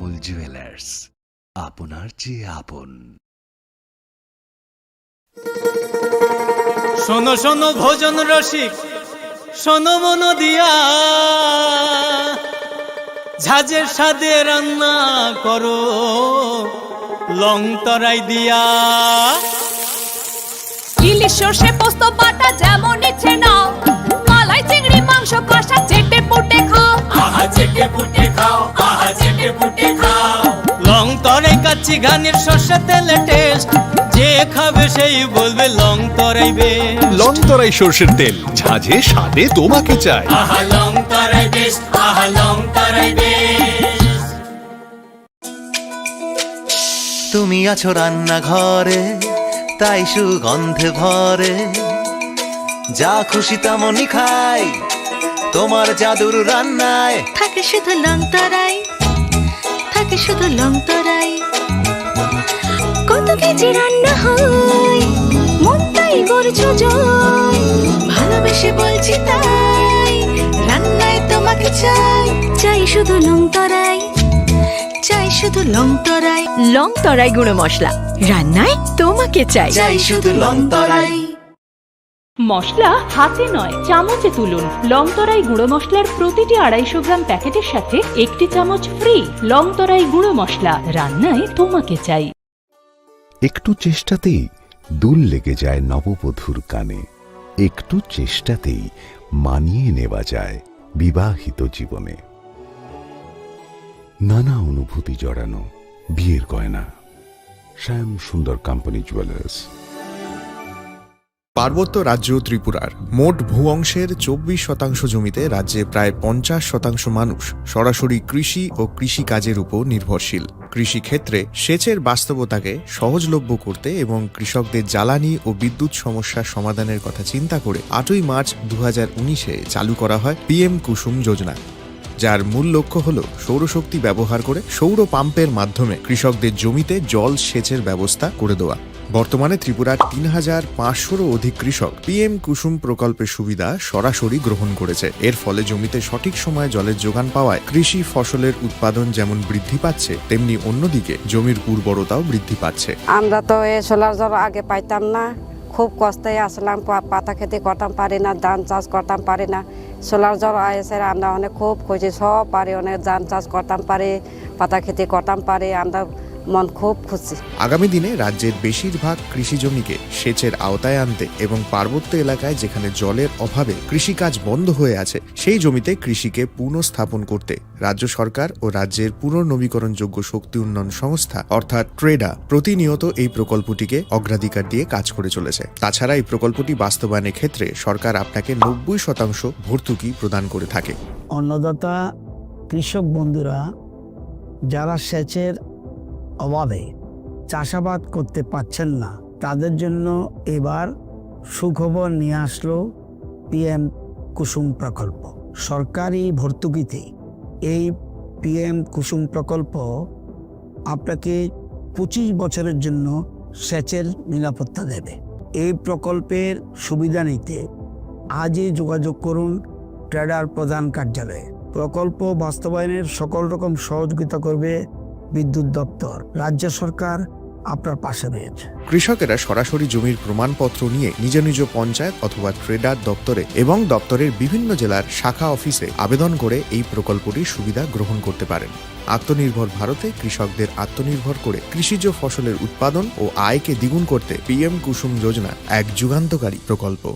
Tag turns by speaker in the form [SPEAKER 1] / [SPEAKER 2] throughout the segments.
[SPEAKER 1] কমল jewellers, আপনার চেয়ে আপন।
[SPEAKER 2] শোনো শোনো ভোজন রসিক, শোনো মন দিয়া, ঝাঁঝের স্বাদে রান্না করো লং তরাই দিয়া।
[SPEAKER 3] ইলিশ সর্ষে পোস্ত বাটা যেমন ইচ্ছে নাও, মালাই চিংড়ি মাংস কষা চেটে পুটে খাও,
[SPEAKER 2] আহা চেটে পুটে খাও, আহা চেটে পুটে খাও। লং তরাই কাচ্চি ঘানির সর্ষে তেলে টেস্ট, যে খাবে সেই বলবে লং তরাই বেশ।
[SPEAKER 1] লং তরাই সর্ষের তেল, ঝাঁঝে স্বাদে তোমাকে চাই।
[SPEAKER 2] আহা লং তরাই বেশ, আহা লং তরাই বেশ।
[SPEAKER 4] তুমি আছো রান্নাঘরে, তাই সুগন্ধে ভরে, যা খুশি তেমনই খাই তোমার জাদুর রান্নায়।
[SPEAKER 5] থাকে শুধু লং তরাই, থাকে শুধু লং তরাই। কত কেজি রান্না হয়, মন তাই করছো জয়, ভালোবেসে বলছি তাই, রান্নায় তোমাকে চাই, চাই শুধু লং তরাই, চাই শুধু লং তরাই।
[SPEAKER 6] লং তরাই গুঁড়ো মশলা, রান্নায় তোমাকে চাই,
[SPEAKER 4] চাই শুধু লং তরাই।
[SPEAKER 7] মশলা হাতে নয় চামচে তুলুন। লং তরাই গুঁড়ো মশলার প্রতিটি 250 গ্রাম প্যাকেটের সাথে 1টি চামচ ফ্রি। লং তরাই গুঁড়ো মশলা, রান্নায় তোমাকে চাই।
[SPEAKER 8] একটু চেষ্টাতেই দুল লেগে যায় নববধূর কানে, একটু চেষ্টাতেই মানিয়ে নেওয়া যায় বিবাহিত জীবনে। নানা অনুভূতি জড়ানো বিয়ের গয়না। শ্যাম সুন্দর কোম্পানি জুয়েলার্স।
[SPEAKER 9] পার্বত্য রাজ্য ত্রিপুরার মোট ভূ অংশের 24% জমিতে রাজ্যে প্রায় 50% মানুষ সরাসরি কৃষি ও কৃষি কাজের উপর নির্ভরশীল। কৃষিক্ষেত্রে সেচের বাস্তবতাকে সহজলভ্য করতে এবং কৃষকদের জ্বালানি ও বিদ্যুৎ সমস্যার সমাধানের কথা চিন্তা করে 8ই মার্চ 2019-এ চালু করা হয় PM কুসুম যোজনা, যার মূল লক্ষ্য হল সৌরশক্তি ব্যবহার করে সৌর পাম্পের মাধ্যমে কৃষকদের জমিতে জল সেচের ব্যবস্থা করে দেওয়া। বর্তমানে ত্রিপুরার 3500-রও অধিক কৃষক PM কুসুম প্রকল্পের সুবিধা সরাসরি গ্রহণ করেছে। এর ফলে জমিতে সঠিক সময়ে জলের যোগান পাওয়ায় কৃষি ফসলের উৎপাদন যেমন বৃদ্ধি পাচ্ছে, তেমনি অন্যদিকে জমির উর্বরতাও বৃদ্ধি পাচ্ছে।
[SPEAKER 10] আমরা তো এই সোলার জল আগে পাইতাম না, খুব কষ্টে আসলাম, পাতা খেতে করতাম পারি না, ধান চাষ করতাম পারি না। সোলার জল এসে আমরা অনেক খুব খুশি, সব পারি, অনেক ধান চাষ করতাম পারি, পাতা খেতে করতাম পারি, আমরা মন খুব খুশি।
[SPEAKER 9] আগামী দিনে রাজ্যের বেশিরভাগ কৃষি জমিকে সেচের আওতায় আনতে এবং পার্বত্য এলাকায় যেখানে জলের অভাবে কৃষিকাজ বন্ধ হয়ে আছে, সেই জমিতে কৃষিকে পুনঃস্থাপন করতে রাজ্য সরকার ও রাজ্যের পুনর্নবীকরণযোগ্য শক্তি উন্নয়ন সংস্থা অর্থাৎ ট্রেডা প্রতিনিয়ত এই প্রকল্পটিকে অগ্রাধিকার দিয়ে কাজ করে চলেছে। তাছাড়া এই প্রকল্পটি বাস্তবায়নের ক্ষেত্রে সরকার আপনাকে 90% ভর্তুকি প্রদান করে থাকে।
[SPEAKER 11] অন্নদাতা কৃষক বন্ধুরা যারা সেচের অভাবে চাষাবাদ করতে পারছেন না, তাদের জন্য এবার সুখবর নিয়ে আসলো PM কুসুম প্রকল্প। সরকারি ভর্তুকিতে এই PM কুসুম প্রকল্প আপনাকে 25 বছরের জন্য সেচের নিরাপত্তা দেবে। এই প্রকল্পের সুবিধা নিতে আজই যোগাযোগ করুন ট্রেডার প্রধান কার্যালয়ে। প্রকল্প বাস্তবায়নের সকল রকম সহযোগিতা করবে বিদ্যুৎ দপ্তর। রাজ্য সরকার আপনার পাশে রয়েছে।
[SPEAKER 9] কৃষকেরা সরাসরি জমির প্রমাণপত্র নিয়ে নিজ নিজ পঞ্চায়েত অথবা ট্রেডার দপ্তরে এবং দপ্তরের বিভিন্ন জেলার শাখা অফিসে আবেদন করে এই প্রকল্পটির সুবিধা গ্রহণ করতে পারেন। আত্মনির্ভর ভারতে কৃষকদের আত্মনির্ভর করে কৃষিজ ফসলের উৎপাদন ও আয়কে দ্বিগুণ করতে PM কুসুম যোজনা এক যুগান্তকারী প্রকল্প।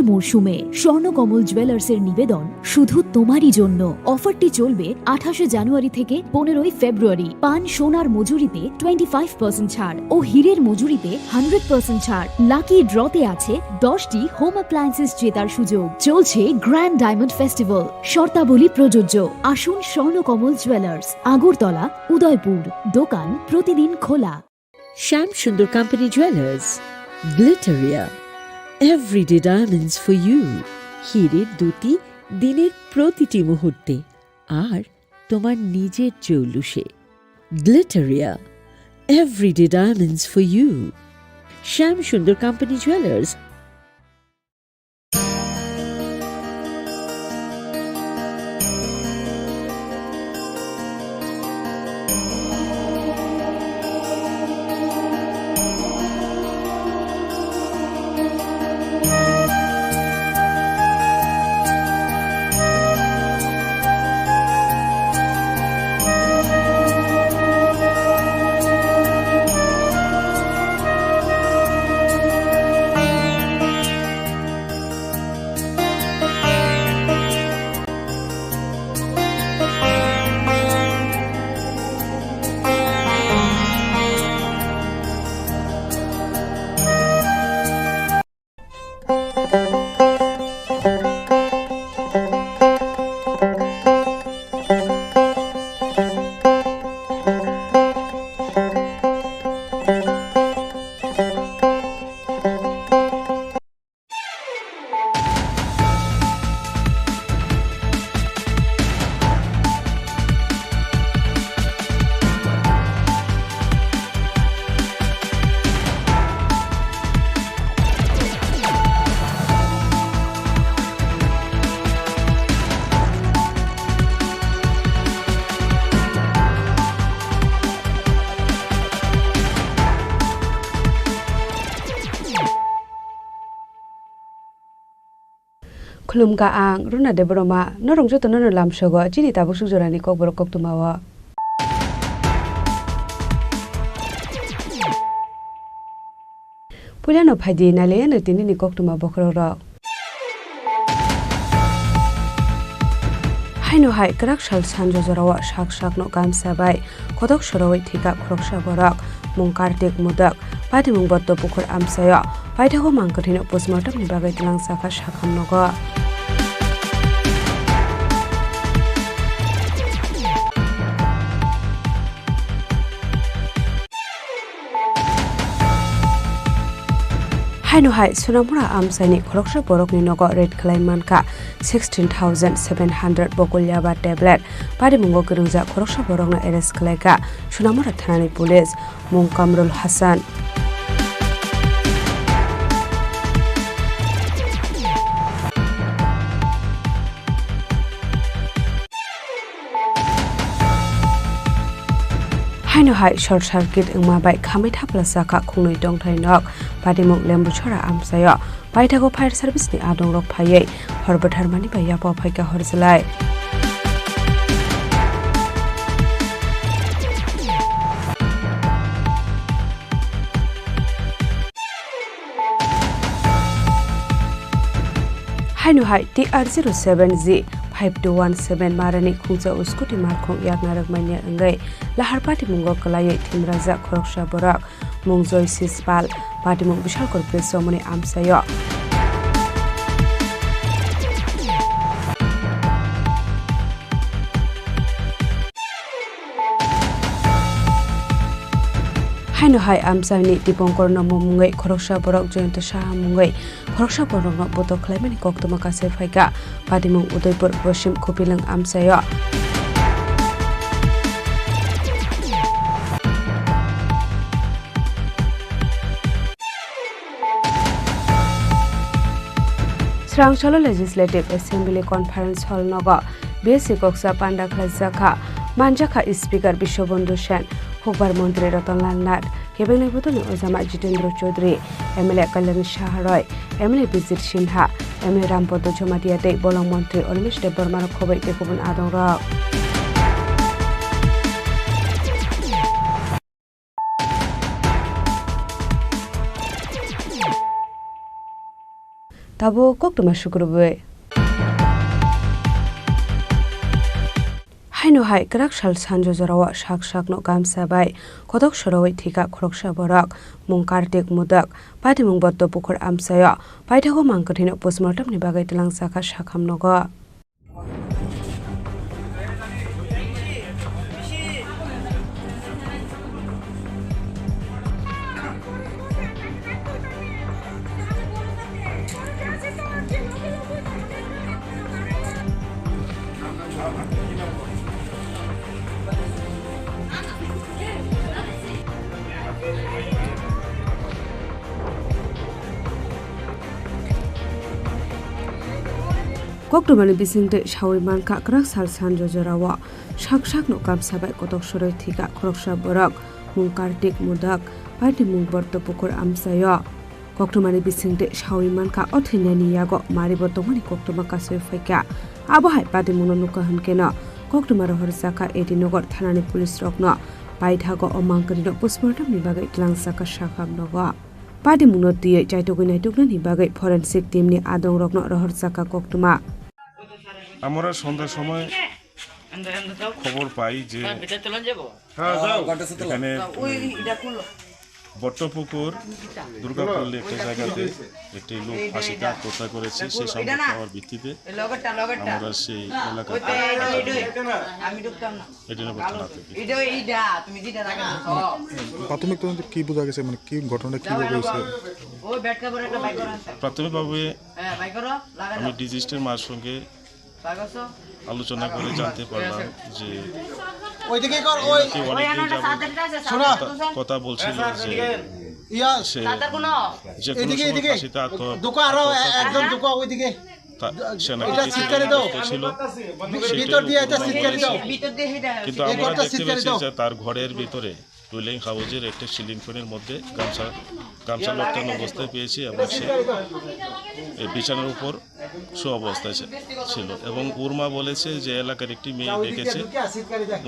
[SPEAKER 12] মরশুমে স্বর্ণকমল জুয়েলার্সের নিবেদন শুধু তোমারই জন্য। অফারটি চলবে 28 জানুয়ারি থেকে 15 ফেব্রুয়ারি। পান সোনার মজুরিতে 25% ছাড় ও হীরের মজুরিতে 100% ছাড়। লাকি ড্রতে আছে 10টি হোম অ্যাপ্লায়েন্সেস জেতার সুযোগ। চলছে গ্র্যান্ড ডায়মন্ড ফেস্টিভ্যাল, শর্তাবলী প্রযোজ্য। আসুন স্বর্ণকমল জুয়েলার্স, আগরতলা, উদয়পুর। দোকান প্রতিদিন খোলা।
[SPEAKER 6] Shyam Sundar company jewellers, Glitteria, everyday diamonds for you. হীরের দুটি দিনের প্রতিটি মুহূর্তে আর তোমার নিজের জৌলুসে। Glitteria, everyday diamonds for you. Shyam Sundar company jewellers.
[SPEAKER 13] Khulumka ang runa de broma norong joto nor lam shogo chini tabuk sujorani kokborok koktumawa Puliano phaji nale no tinini koktuma bokroro Haino hai krak shal sanjo jorawa shak shak no kam sabai kodok shoroi thika khroksha borak mungkartik mudak padi mung botto pukhur amsayo paithago mangkathino postmortem ni bagai tilang saka shakham nogo Haino hai sunamura amsani khroksha borok ni nogo red klaiman ka 16,700 bokulya ba tablet pari mungo kirungja khroksha borok na arrest khlaika sunamura thanani police mung Kamrul Hasan Haino hai short circuit ingma bai khamai thapla saka khungnoi tongthai nok padimuk lembu chora amsayo paithago fire service ni adong rok phaiye horbathar mani bai yapo phaika horjalai Haino hai TR07Z 5217 marani khungja uskuti markhong yaknarak manya angai lahar pati mungo kalai thimraja khoroksha borak mungjoy sispal pati mung bishal kor preso moni amsayo Haino hai amsani dipongkor no mungai khoroksha borak Joyanta Shah mungai khoroksha borok no boto khlaimani koktoma kase phaika padimung udaipur poshim khupilang amsayo Srangchalo Legislative Assembly Conference Hall nogo BSc Koksa Panda Khlajaka Manjaka Speaker Bishobandhu Sen Hokbar Mantri Ratanlal Nath Kebenai Botoni Ojama Jitendra Chaudhary MLA Kalyani Shaharoy MLA Bijit Sinha MLA Rampodo Jomatiate Bolong Mantri Olmish de Bormar Khobai Tekubun Adong Rok তাবো কক্টমা শুক্রবে হাইনো হাই করাক সাল সানজো জরাওয়া শাক শাক no gamsa bai kodok soroi thika khoroksa borak mung kartik mudak pati mung botto pukhor amsaya paithago mangkathino postmortem ni bagai telang saka shakham nogo Koktomani bisingte shawi manka krak sal sanjo jarawa shak shak no gamsa bai kotok soroi thika khoroksa borak mung kartik mudak pati mung borto pukur amsaya Koktomani bisingte shawi manka othinani yago mari bortomani koktoma kasoi faika abo hai pati muno nuka hankena Koktoma rohor saka edinogor thanani police rokno paithago omangkari no postmortem ni bagai tlang saka shakham nogo Padi munot diye jaitogoi naitukna ni bagai forensic team ni adong rokno rohor saka Koktoma
[SPEAKER 14] আমরা সন্ধ্যার সময় খবর পাই যে এখানে বট্টপুকুর দুর্গাপল্লী একটা জায়গাতে একটি লোক ফাঁসিতে আত্মহত্যা করেছে সেই সংবাদ পাওয়ার ভিত্তিতে আমরা সেই এলাকাতে
[SPEAKER 15] প্রাথমিক তদন্তে কি বোঝা গেছে মানে কি ঘটনা কিভাবে হয়েছে
[SPEAKER 14] প্রাথমিকভাবে আমি ডিজিস্টের মার সঙ্গে আলোচনা করে জানতে পারলাম যে কথা বলছিল যে সে যে কোনো সময় ফাঁসিতে কিন্তু আমরা দেখতে পেয়েছি যে তার ঘরের ভিতরে টুইলিং হাউজের একটা সিলিং ফ্যানের মধ্যে গামছা লটকানো অবস্থায় পেয়েছি এবং সে বিছানার উপর শো অবস্থায় ছিল এবং উর্মা বলেছে যে এলাকার একটি মেয়ে দেখেছে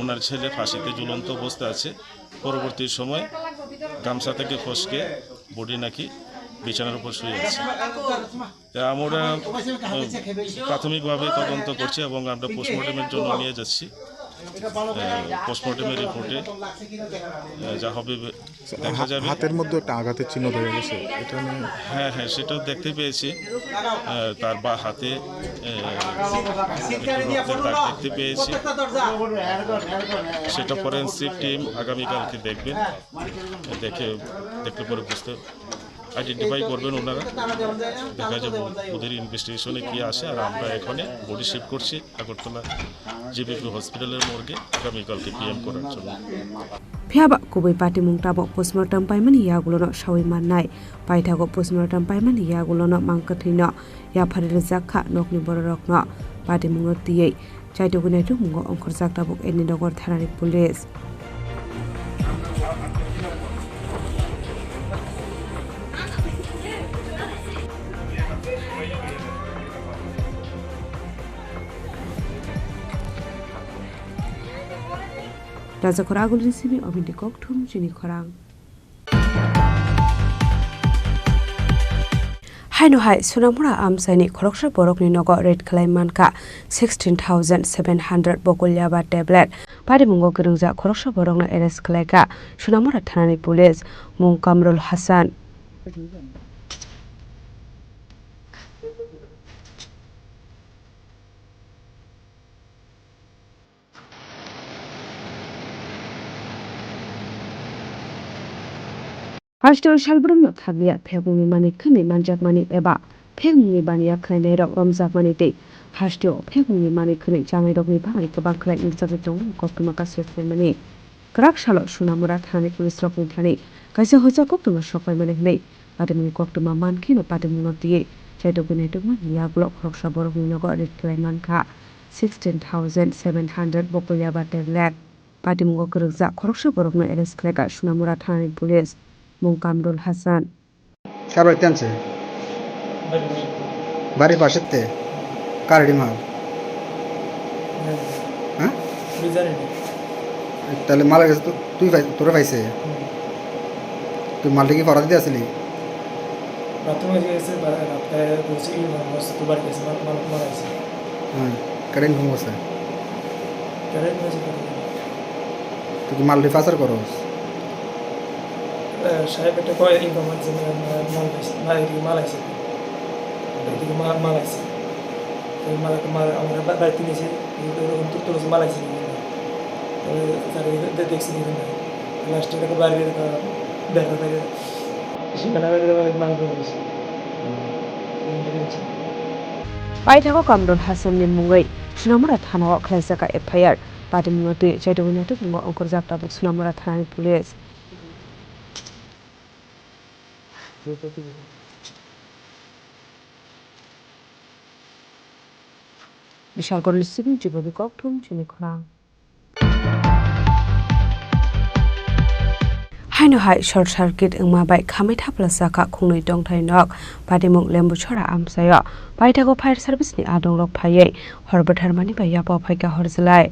[SPEAKER 14] ওনার ছেলে ফাঁসিতে ঝুলন্ত অবস্থায় আছে পরবর্তী সময় গামছা থেকে ফসকে বডি নাকি বিছানার উপর শুয়ে আছে আমরা প্রাথমিকভাবে তদন্ত করছি এবং আমরা পোস্টমর্টমের জন্য নিয়ে যাচ্ছি পোস্টমর্টমের রিপোর্টে যা হবে দেখা যাবে
[SPEAKER 15] হাতের মধ্যে একটা আঘাতের চিহ্ন দেখা গেছে এটা
[SPEAKER 14] হ্যাঁ সেটাও দেখতে পেয়েছি তার বা হাতে দেখতে পেয়েছি সেটা ফরেন্সিক টিম আগামীকালকে দেখবেন দেখলে পরে বুঝতে আইডেন্টিফাই করবেন ওনারা দেখা যাবে ওদের ইনভেস্টিগেশনে কি আসে আর আমরা এখানে বডি শিফট করছি আগরতলা জিবিপি হসপিটালের মর্গে আগামীকালকে পিএম করার জন্য
[SPEAKER 13] Phiaba kubai pati mung tabo postmortem paimani yagulono shawi mannai paithago postmortem paimani yagulono mangkathino ya pharil jakha nokni bororokno pati mungo tiyei chaitogune tu mungo ongkhor jaktabok enidogor thanani police Raja Khoragul recipe Obindi Koktum Chini Khorang Haino hai Sunamura Amsani Khoroksha Borokni Nogo Red Khlai Manka 16,700 Bokolyaba tablet Pari Mungo Kirungja Khoroksha Borokna arrest Khlaika Sunamura Thanani Police Mung Kamrul Hasan Hashto Shalbrum Kavia Pegumi Mani Kami Manjak Mani Eba Pegumi Bania Klanero Romzak Mani Day Hashto Pegumi Mani Kuni Jamidogni Bani Kabakla in Saviton Kotumaka Mani Krak Shalo Sunamura Thani Kulisrok Thani Kaisa Hosa Kotuma Shokai Mani Padam Koktuma Mankino Padamunoti Chedobinatum Yaglok Rokshabor Nogo Klaimanka 16,700 Bokolyaba tablet Padimungo Kurza Korshaborno Eres Kleka Sunamura Thani Police Mung Kamrul Hasan
[SPEAKER 16] Kabar tense Bari Pashete Kardimal Huh? তাহলে মারা গেছে তো তুই তোরা পাইছে তুই মালটা কি ফরাতে আসলি
[SPEAKER 17] বাথরুমে গেছে রাস্তায় বলছি দুবার গেছে মারাইছে
[SPEAKER 16] হ্যাঁ কারেন্ট ঘুম আছে
[SPEAKER 17] কারেন্ট হয়েছে
[SPEAKER 16] তুই কি মাল্টি পাচার করো
[SPEAKER 17] সাহেব একটা কয় ইনকাম আছে মালাইছে এদিকে মালাইছে আমরা বাড়িতে নিয়েছি তুলেছে মালাইছে দেখছি লাস্টে বাড়ি দেখা থাকে সেখানে মাংস করেছে
[SPEAKER 13] Paithago Kamron Hassan ni Mungai, Sunamura Thana Klasaka FIR, Patimuti, Chedowinatu, Okozata, Sunamura Thani Police. Vishal Goril Singh, Jibobikok, Chini Khorang. Haino hai short circuit engma bai khamai thapla saka khungnui dongthai nok padimuk lembu chora amsayo paithago fire service ni adong rok phaiye horbathar mani bai yapo phaika horjlai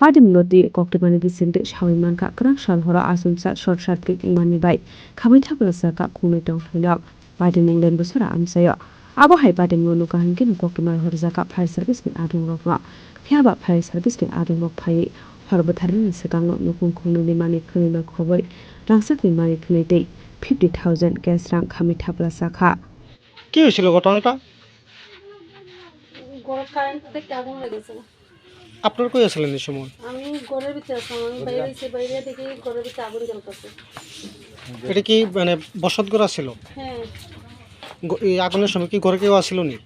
[SPEAKER 13] Padim Lodi, Kokborok Vicente, Shawimanka, Krangshal Hora Asunsa, short circuit Mani Bai, Kamitapla Saka, Kunitong Hinok, Padim Len Busura Amsayo. Abo Hai Padim Luka Hankin, Kokimar Horzaka, Fire Service in Adung Rock, Piaba Fire Service in Adung Rock Pai, Horbatarin, Sakang, Nukun Kuni Mani Kunima Koboi, Rangsaki Mani Kunite, 50,000 gas rank Kamitapla Saka.
[SPEAKER 16] কি হয়েছিল ঘটনাটা আপনার কই আছিলেন এই সময়
[SPEAKER 18] আমি ঘরের ভিতরে ছিলাম আমি বাইরে থেকে ঘরের ভিতরে আগুন জ্বলতেছে
[SPEAKER 16] এটা কি মানে বসত ঘর ছিল
[SPEAKER 18] হ্যাঁ
[SPEAKER 16] এই আগুনের সময় কি ঘরে কেউ আসিল নি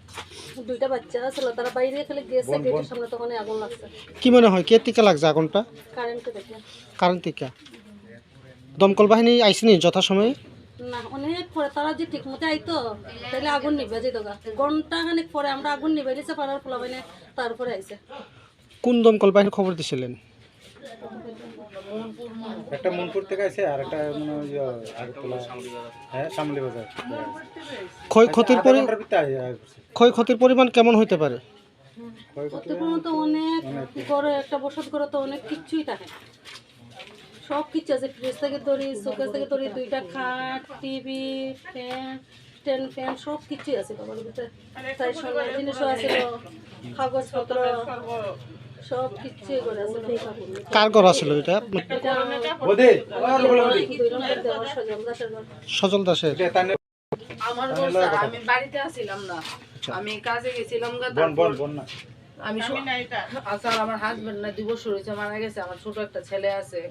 [SPEAKER 18] দুইটা বাচ্চা ছিল তারা বাইরে খেলে গেছে গেটের সামনে তখন আগুন লাগছে
[SPEAKER 16] কি মনে হয় কে টিকা লাগছে আগুনটা কারেন্ট টিকা দমকল বাহিনী আইসিনি যথাসময়ে
[SPEAKER 18] না অনেক পরে তারা যে ঠিক মতো আইতো তাহলে আগুন নিভে যেত ঘন্টা খানিক পরে আমরা আগুন নিভে দিয়েছে পাড়ার ফলাবাইনে তারপরে আইছে
[SPEAKER 16] কোন দমকল বাহিনী খবর দিছিলেন
[SPEAKER 15] একটা মনপুর থেকে আছে আর একটা মানে আগরতলা হ্যাঁ শামলি বাজার
[SPEAKER 16] ক্ষয়ক্ষতির পরিমাণ কেমন হইতে পারে
[SPEAKER 18] ক্ষয়ক্ষতির পরিমাণ তো অনেক ঘরে একটা বসত ঘরে তো অনেক কিছুই থাকে সব কিছু আছে ফ্রিজ থেকে ধরি শোকেস থেকে ধরি দুইটা খাট টিভি ফ্যান ফ্যান সব কিছুই আছে বাবার ভিতরে তাই সোনার জিনিসও আছে কাগজপত্র সব কিছুই করে আছে
[SPEAKER 16] কার ঘর ছিল এটা সজল দাসের
[SPEAKER 19] আমার আমি বাড়িতে আসছিলাম না আমি কাজে গেছিলাম আমি আচ্ছা আমার হাজবেন্ড না 2 বছর হয়েছে মারা গেছে আমার ছোট একটা ছেলে আছে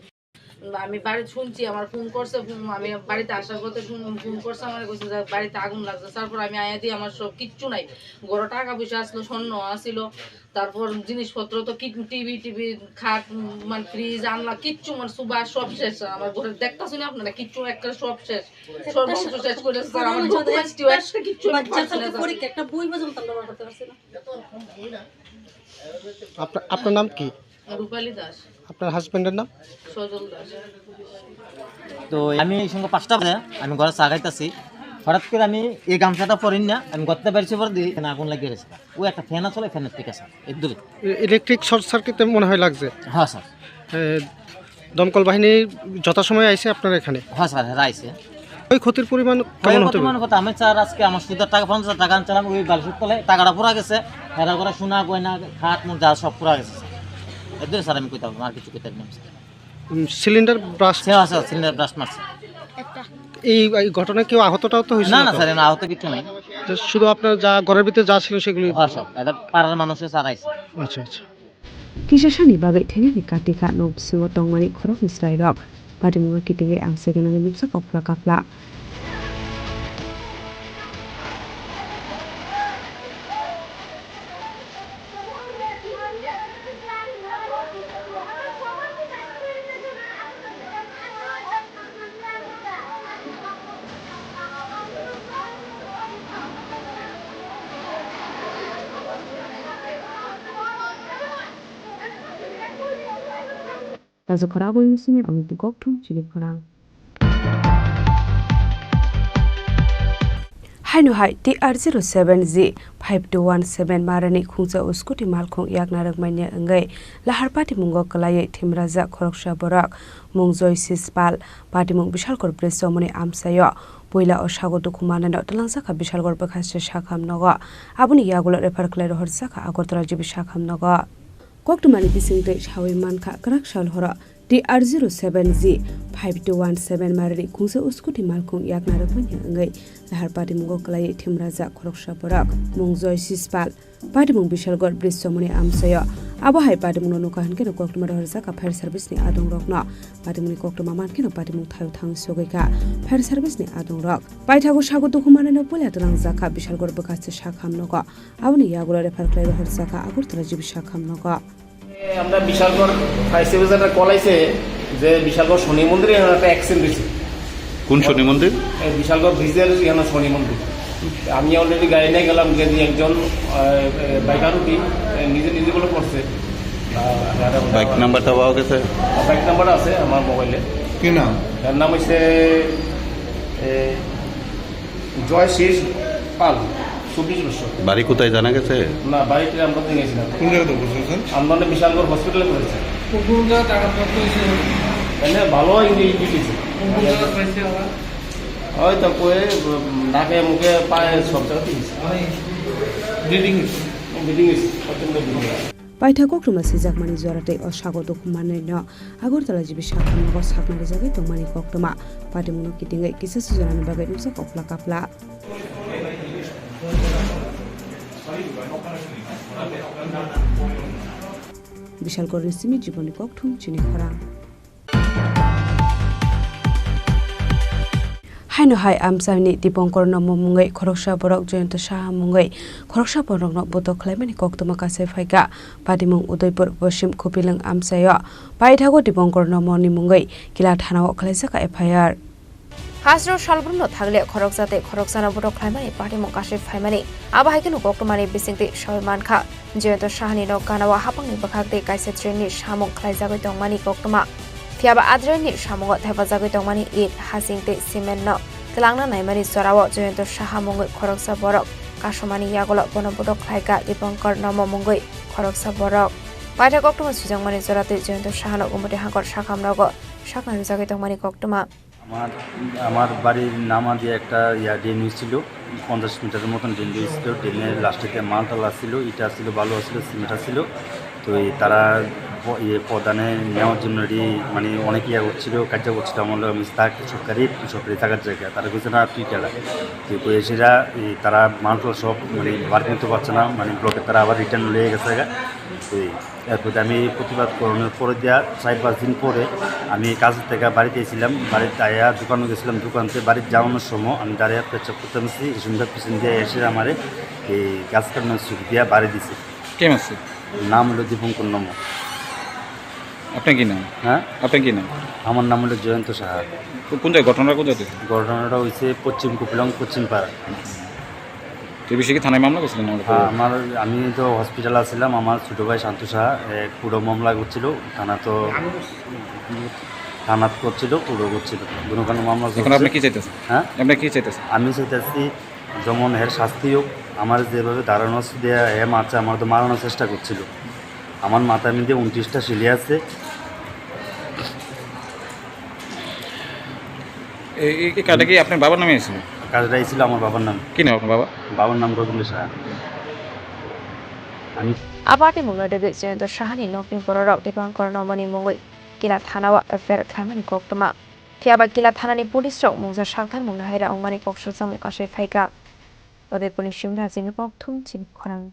[SPEAKER 19] আমি বাড়ি শুনছি আমার ফোন করছে আমি বাড়িতে আসার পথে ফোন করছে আমার কইছে যে বাড়িতে আগুন লাগছে তারপর আমি আয়া দিই আমার সব কিচ্ছু নাই ঘরে টাকা পয়সা আসলো স্বর্ণ আসিল তারপর জিনিসপত্র তো টিভি খাট মানে ফ্রিজ আনলা কিচ্ছু মানে সুবা সব শেষ আমার ঘরে দেখতাছি না আপনারা কিচ্ছু একটা সব শেষ সর্বস্ব শেষ করে স্যার আমার ডকুমেন্টসটিও একটা কিচ্ছু
[SPEAKER 18] পরীক্ষা একটা বই পর্যন্ত আমরা বানাতে পারছি না
[SPEAKER 16] আপনার নাম কি
[SPEAKER 19] রূপালী দাস
[SPEAKER 16] আপনার হাজবেন্ডের নাম
[SPEAKER 19] সজল দাস
[SPEAKER 20] তো আমি এই সঙ্গে 5টা বাজে আমি ঘরে চা খাইতেছি হঠাৎ করে আমি এই গামছাটা পরিন না আমি গর্তে বেরিয়েছি পরে দিই এখানে আগুন লাগিয়ে গেছে ও একটা ফ্যান আছে ফ্যানের থেকে স্যার একদমই
[SPEAKER 16] ইলেকট্রিক শর্ট সার্কিটে মনে হয় লাগছে
[SPEAKER 20] হ্যাঁ স্যার
[SPEAKER 16] দমকল বাহিনী যথাসময়ে আইছে আপনার এখানে
[SPEAKER 20] হ্যাঁ স্যার হ্যাঁ আইছে
[SPEAKER 16] ওই ক্ষতির পরিমাণ কেমন হতে পারে
[SPEAKER 20] কথা আমি স্যার আজকে আমার সুদের টাকা 50,000 টাকা আনছিলাম ওই বালসুর তলে টাকাটা পুরা গেছে হেরা করে সোনা গয়না খাট মোট যা সব পুরা গেছে একদম স্যার আমি কইতাম আর কিছু কইতাম না
[SPEAKER 16] সিলিন্ডার ব্রাস্ট
[SPEAKER 20] আছে সিলিন্ডার ব্রাস্ট মারছে
[SPEAKER 16] এই ঘটনায় কেউ আহতটাও তো হয়েছে
[SPEAKER 20] না না স্যার আহত কিছু নাই
[SPEAKER 16] শুধু আপনার যা ঘরের ভিতরে যা ছিল সেগুলো
[SPEAKER 20] সব এটা পাড়ার মানুষের সারাইছে
[SPEAKER 16] আচ্ছা আচ্ছা
[SPEAKER 13] Kisashani bagai theni ni katika nob siwo tongmani khorok nisrai rok padimu kitige angse kenani bipsa kopla kapla Dazu Khorang Tripura ang Kokborok Chini Khorang. Hainu hai TR07Z 5217 marani khungja uskuti malkhung yaknarak maine angai lahar party mungo kalai thimraja khoroksha borak mungjoy sispal party mung bishalkor presomoni amsayo poila osago dukhumana na talangsa bishalgor bakhasche shakham nogo abuni yagulo refer klai rohor saka agortala jibi shakham nogo koktumani bisingte shawi mankha krak shal hora TR07Z 5217 marani khungja uskuti malkhung yaknarak maine angai lahar party mungo kalai thimraja khoroksha borak mungjoy sispal party mung bishalgor presomoni amsayo abo hai party mung no kahan keno koktumar horja ka fire service ni adong rokno party mung koktuma man keno party mung thayo thang sogaika fire service ni adong rok paithago sago dukhumana no pole atrang jaka bishalgor bakache shakham nogo aboni yagulo refer klai horja ka agurtala jibi shakham nogo
[SPEAKER 21] আমরা Bishalgarh fire সার্ভিসের call আইছে যে বিশালগড় শনি মন্দিরে একটা accident হয়েছে।
[SPEAKER 1] কোন শনি মন্দির?
[SPEAKER 21] বিশালগড় ব্রিজের এখানে শনি মন্দির। আমি অলরেডি গাড়ি নিয়ে গেলাম, যে একজন বাইকার উঠি নিজে নিজে বলে পড়ছে।
[SPEAKER 1] বাইক নাম্বারটা পাওয়া গেছে?
[SPEAKER 21] বাইক নাম্বার আছে আমার মোবাইলে।
[SPEAKER 15] কি নাম?
[SPEAKER 21] তার নাম হচ্ছে জয় শেষ পাল, 24 বছর।
[SPEAKER 1] বাড়ি কোথায় জানা গেছে?
[SPEAKER 21] না, বাড়িতে আমরা তো গেছিলাম।
[SPEAKER 15] কোন জায়গাতে বসেছেন?
[SPEAKER 21] আমরা বিশালগড় হসপিটালে করেছি। কোন জায়গা টাকা কত হয়েছে? এনে ভালো ইংরেজি দিয়েছে। কোন জায়গা পাইছে আবার? হয়তো কয়ে নাকে মুখে পায়ে সব জায়গাতে দিয়েছে। ব্লিডিং হয়েছে, প্রচন্ড ব্লিডিং হয়েছে।
[SPEAKER 13] Paitha koktuma sijak mani zorate o sago dukhumane no agortala jibi shakham no saknari jagai to mani koktuma party muno kitingai kisa sujana bagai nusa kopla kapla Bishal Korin Simi Jiboni Koktum Chini Khorang Haino hai amsani Diponkor no mungai khoroksha borok joyonto saha mungai khoroksha borok no boto khlaimani koktuma kase phaika padimung Udaipur Poshim Kupilang amsayo paithago Diponkor no moni mungai kila thanao khlaijaka FIR
[SPEAKER 22] Hasro Shalbruno Tagle Khoroksate Khoroksana boto khlaimani padimung kase phaimani abahaikeno koktumani bisingti Shawiman kha joyonto sahani no kanawa hapangni bakhakte kaise trainni samung khlaijagoi tongmani koktuma Fiaba adreni samongo thepajagoi tongmani it hasingte cement no telangna naimani sorawo joyonto saha mongoi khoroksa borok kasomani yagolo bonobodo khlaika Diponkor nomo mongoi khoroksa borok paitha koktuma sujangmani jorate joyonto sahano gumbuti hangor sakam nogo sakna jagoi tongmani koktuma
[SPEAKER 23] আমার বাড়ির নামা দিয়ে একটা drain ছিল 50 মিটারের মতন drain ছিল ড্রেনের লাস্টে মালটালা ছিল ইটা ছিল বালু ছিল সিমেন্ট ছিল তো তারা প্রদানে নেওয়ার জন্য মানে অনেক করছিল কার্য করছিল আমার আমি সরকারি থাকার জায়গা তারা কিছু না তুই কেলা তো এসেরা তারা মালটা সব মানে বার করতে পারছে না মানে ব্লকে তারা আবার রিটার্ন লেগে গেছে তো এরপর আমি প্রতিবাদ করানোর পরে দেওয়া 4-5 দিন পরে আমি কাজের থেকে বাড়িতে এসেছিলাম বাড়িতে আয়া দোকানে গেছিলাম দোকানতে বাড়িতে যাওয়ানোর সময় আমি দাঁড়িয়ে পেছাপ করতে আসছি এই সুন্দর পিছন দিয়ে এসে আমার এই গাছ কাটানোর সুখ দিয়ে বাড়ি দিছে
[SPEAKER 15] কেমন আছে
[SPEAKER 23] নাম হলো দীপঙ্কর নম
[SPEAKER 15] আপনার কি নাম? হ্যাঁ, আপনার কি নাম?
[SPEAKER 23] আমার নাম হলো জয়ন্ত সাহা।
[SPEAKER 15] কোন জায়গায় ঘটনাটা কোথায়?
[SPEAKER 23] ঘটনাটা হয়েছে পশ্চিম কুপিলং পশ্চিম পাড়া।
[SPEAKER 15] এই বিষয়ে কি থানায় মামলা করছিলেন?
[SPEAKER 23] আমার আমি তো হসপিটালে আসছিলাম, আমার ছোটো ভাই শান্তু সাহা পুরো মামলা করছিল, থানা করছিল, পুরো করছিল দুখানে মামলা।
[SPEAKER 15] এখন আপনি কি চাইতেছেন? হ্যাঁ, আপনি কি চাইতেছেন?
[SPEAKER 23] আমি চাইতেছি যেমন এর শাস্তি হোক, আমার যেভাবে দাঁড়ানো দেওয়া এ মারছে, আমার তো মারানোর চেষ্টা করছিল। আমার মাথার মধ্যে 29টা সিলি আছে।
[SPEAKER 15] এই কাজটা কি আপনার বাবার নামে এসেছিল?
[SPEAKER 23] কাজটা এসেছিল আমার বাবার নাম।
[SPEAKER 15] কি নাম আপনার
[SPEAKER 23] বাবার নাম রবীন্দ্র সাহা। আমি
[SPEAKER 22] Aparte mungade jento sahani nokni borok Diponkor nomoni mungoi kila thanawa affair khamani koktuma Fiaba kila thanani police rok mungja sakthar mungna haira ongmani kokso samu kashe phaika ode police shimra jini kokthum Chini Khorang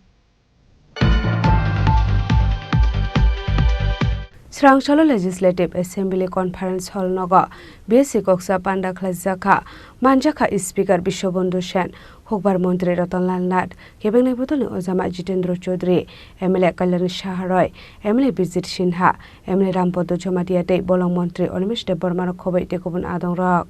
[SPEAKER 22] Srangchalo Legislative Assembly Conference Hall Nogo BSC Koksa Panda Khlajaka Manjaka Speaker Bishobondhu Sen Hokbar Montri Ratanlal Nat Kebeng Botoni Ozama Jitendra Chaudhary MLA Kalyan Shaharoy MLA Bijit Sinha MLA Rampodo Jomatiate Bolong Montri Onimesh de Bormano Khobei Tekobun Adong Rok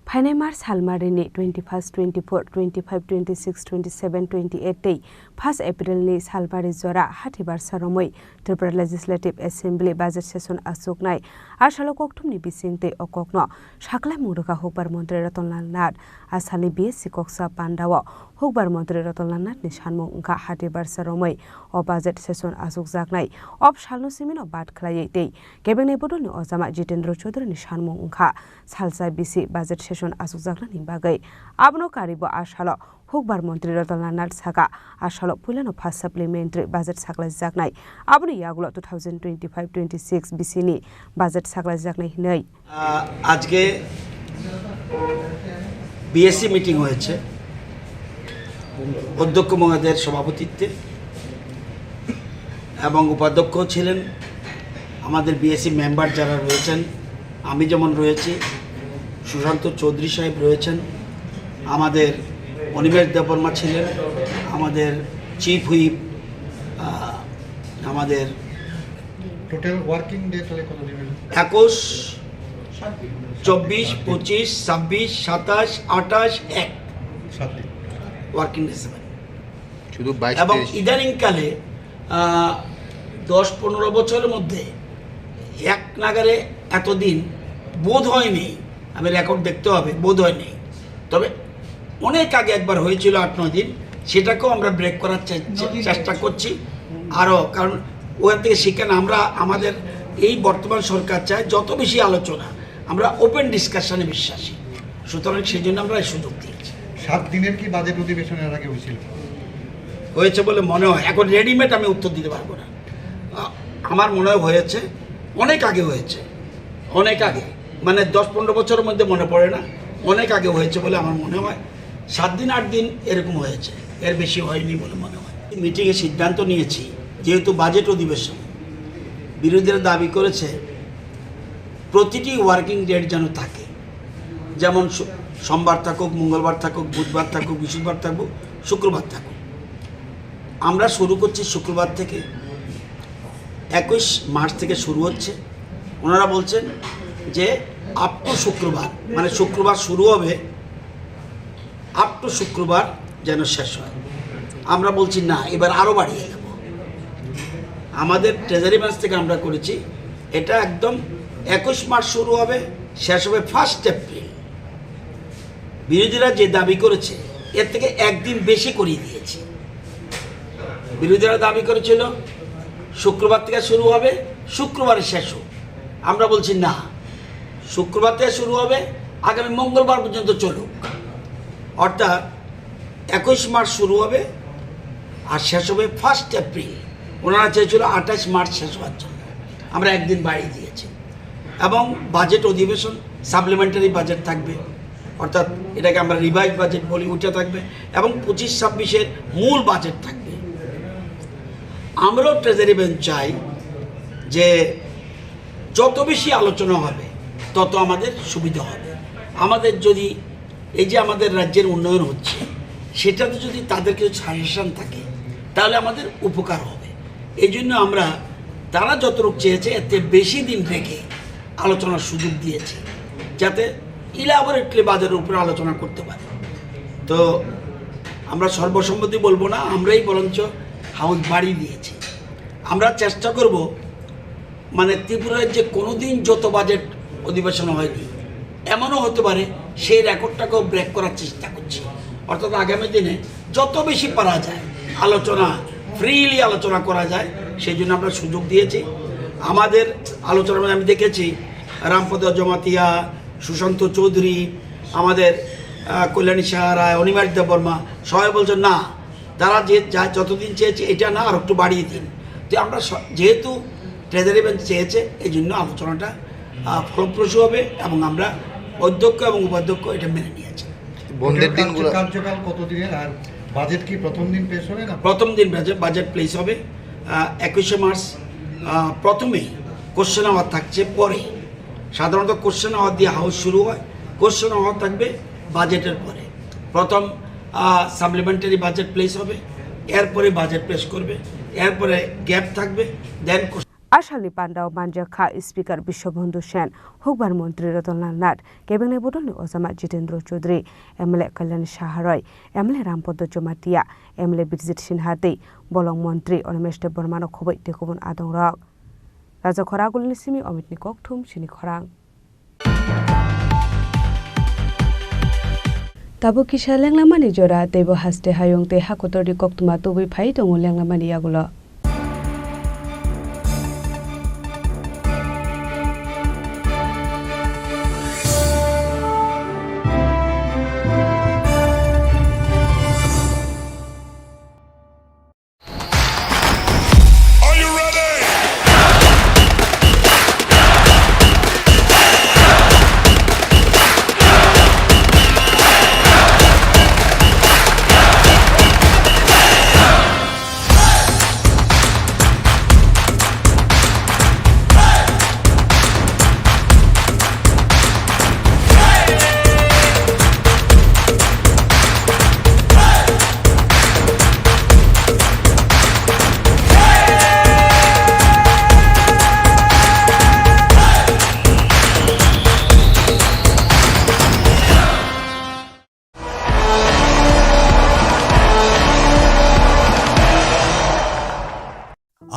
[SPEAKER 13] फाइनाय March हालमारिनि 21, 24, 25, 26, 27, 28 tei 1 April ni salbari jora hatibar saromoi Tripura Legislative Assembly budget session asuknai asalo koktumni bisingte okokno saklai muruka hokbar mantri Ratonlal Nath asali BSc koksa pandawo hokbar mantri Ratonlal Nath ni sanmung ongka hatibar saromoi o budget session asukjaknai ob salno simino bat khlai tei kebengnai bodolni ojama Jitendra Chaudhary ni sanmung ongka salsa bisi budget session asukjaknani bagai abno karibo asalo hokbar mantri Ratonlal Nath saka asalo puilano first supplementary budget saklai jaknai abno yagulo 2025-26 bisini budget saklai jaknai hinai
[SPEAKER 2] আজকে BSc meeting হয়েছে অধ্যক্ষ মহোদয়ের সভাপতিত্বে এবং উপাধ্যক্ষ ছিলেন আমাদের BSc member যারা রয়েছেন আমি যেমন রয়েছি সুশান্ত চৌধুরী সাহেব রয়েছেন আমাদের অনিমেষ দেববর্মা ছিলেন আমাদের চিফ হুইপ আমাদের
[SPEAKER 15] টোটাল ওয়ার্কিং ডে তাহলে কত দিবেন
[SPEAKER 2] 21 24 25 26 27 28 1 7 দিন ওয়ার্কিং ডে শুধু 22 এবং ইদানিংকালে 10-15 বছরের মধ্যে এক নাগারে এতদিন বোধ হয়নি আমি রেকর্ড দেখতে হবে বোধ হয়নি তবে অনেক আগে একবার হয়েছিল 8-9 দিন সেটাকেও আমরা ব্রেক করার চেষ্টা করছি আরও কারণ ওখান থেকে শিখেন আমরা আমাদের এই বর্তমান সরকার চায় যত বেশি আলোচনা আমরা ওপেন ডিসকাশনে বিশ্বাসী সুতরাং সেই জন্য আমরা এই সুযোগ দিয়েছি
[SPEAKER 15] 7 দিনের কি বাজেট অধিবেশনের আগে
[SPEAKER 2] হয়েছে বলে মনে হয় এখন রেডিমেড আমি উত্তর দিতে পারবো না আমার মনে হয় হয়েছে অনেক আগে হয়েছে অনেক আগে মানে 10-15 বছরের মধ্যে মনে পড়ে না অনেক আগে হয়েছে বলে আমার মনে হয় 7 দিন 8 দিন এরকম হয়েছে এর বেশি হয়নি বলে মনে হয় মিটিংয়ে সিদ্ধান্ত নিয়েছি যেহেতু বাজেট অধিবেশন বিরোধীরা দাবি করেছে প্রতিটি ওয়ার্কিং ডেট যেন থাকে যেমন সোমবার থাকুক মঙ্গলবার থাকুক বুধবার থাকুক বৃহস্পতিবার থাকুক শুক্রবার থাকুক আমরা শুরু করছি শুক্রবার থেকে 21 মার্চ থেকে শুরু হচ্ছে ওনারা বলছেন যে আপ টু শুক্রবার মানে শুক্রবার শুরু হবে আপ টু শুক্রবার যেন শেষ হয় আমরা বলছি না এবার আরও বাড়িয়ে দেব আমাদের ট্রেজারি ব্রাঞ্চ থেকে আমরা করেছি এটা একদম 21 মার্চ শুরু হবে শেষ হবে 1 এপ্রিল বিরোধীরা যে দাবি করেছে এর থেকে একদিন বেশি করিয়ে দিয়েছি বিরোধীরা দাবি করেছিল শুক্রবার থেকে শুরু হবে শুক্রবারে শেষ হোক আমরা বলছি না শুক্রবার থেকে শুরু হবে আগামী মঙ্গলবার পর্যন্ত চলুক অর্থাৎ 21 মার্চ শুরু হবে আর শেষ হবে 1 এপ্রিল ওনারা চেয়েছিল 28 মার্চ শেষ হওয়ার জন্য আমরা একদিন বাড়িয়ে দিয়েছি এবং বাজেট অধিবেশন সাপ্লিমেন্টারি বাজেট থাকবে অর্থাৎ এটাকে আমরা রিভাইজ বাজেট বলি ওটা থাকবে এবং 25-26-এর মূল বাজেট থাকবে আমরাও ট্রেজারি বেঞ্চ চাই যে যত বেশি আলোচনা হবে তত আমাদের সুবিধা হবে আমাদের যদি এই যে আমাদের রাজ্যের উন্নয়ন হচ্ছে সেটাতে যদি তাদের কিছু সাজেশন থাকে তাহলে আমাদের উপকার হবে এই জন্য আমরা তারা যতটুকু চেয়েছে এতে বেশি দিন রেখে আলোচনার সুযোগ দিয়েছি যাতে ইলাবোরেটলি বাজারের উপরে আলোচনা করতে পারে তো আমরা সর্বসম্মতি বলবো না আমরাই বরঞ্চ হাউস বাড়িয়ে দিয়েছি আমরা চেষ্টা করব মানে ত্রিপুরার যে কোনোদিন যত বাজেট অধিবেশন হয়নি এমনও হতে পারে সেই রেকর্ডটাকেও ব্রেক করার চেষ্টা করছি অর্থাৎ আগামী দিনে যত বেশি পারা যায় আলোচনা ফ্রিলি আলোচনা করা যায় সেই জন্য আমরা সুযোগ দিয়েছি আমাদের আলোচনার মধ্যে আমি দেখেছি রামপদ জমাতিয়া সুশান্ত চৌধুরী আমাদের কল্যাণী সাহা রায় অনিমেষ দেববর্মা সবাই বলছেন না তারা যে যতদিন চেয়েছে এটা না আর একটু বাড়িয়ে দিন তো আমরা যেহেতু ট্রেজারি বেঞ্চ চেয়েছে এই জন্য আলোচনাটা ফলপ্রসূ হবে এবং আমরা অধ্যক্ষ এবং উপাধ্যক্ষ এটা মেনে নিয়েছি
[SPEAKER 15] বন্ধের দিনগুলো কার্যকাল কতদিনের আর বাজেট কি প্রথম দিন পেশ হবে না
[SPEAKER 2] প্রথম দিন বাজেট প্লেস হবে 21 মার্চ প্রথমেই কোশ্চেন আওয়ার থাকছে পরে সাধারণত কোশ্চেন আওয়ার দিয়ে হাউস শুরু হয় কোশ্চেন আওয়ার থাকবে বাজেটের পরে প্রথম সাপ্লিমেন্টারি বাজেট প্লেস হবে এরপরে বাজেট প্লেস করবে এরপরে গ্যাপ থাকবে দেন
[SPEAKER 13] আশালি পান্ডাও মানজাখা স্পিকার বিশ্ববন্ধু সেন হুকবার মন্ত্রী রতনলাল নাথ কেবিনেট বদলনি অজামা জিতেন্দ্র চৌধুরী এমএলএ কল্যাণ সাহারয় এমএলএ রামপদ জমাতিয়া এমএলএ বিরজিৎ সিনহাতে বলং মন্ত্রী অনিমেশ দেব বর্মানো খবৈ তেকুবন আদং রক রাজা খরাগুলনি সিমি অমিতনি ককথুম চিনি খরাং তাবো কিসা লেংলামানি জরা দেব হাসতে হায়ং তে হাকতরি ককতুমা তুবি ফাই দङ লেংলামানি ইয়াগুলো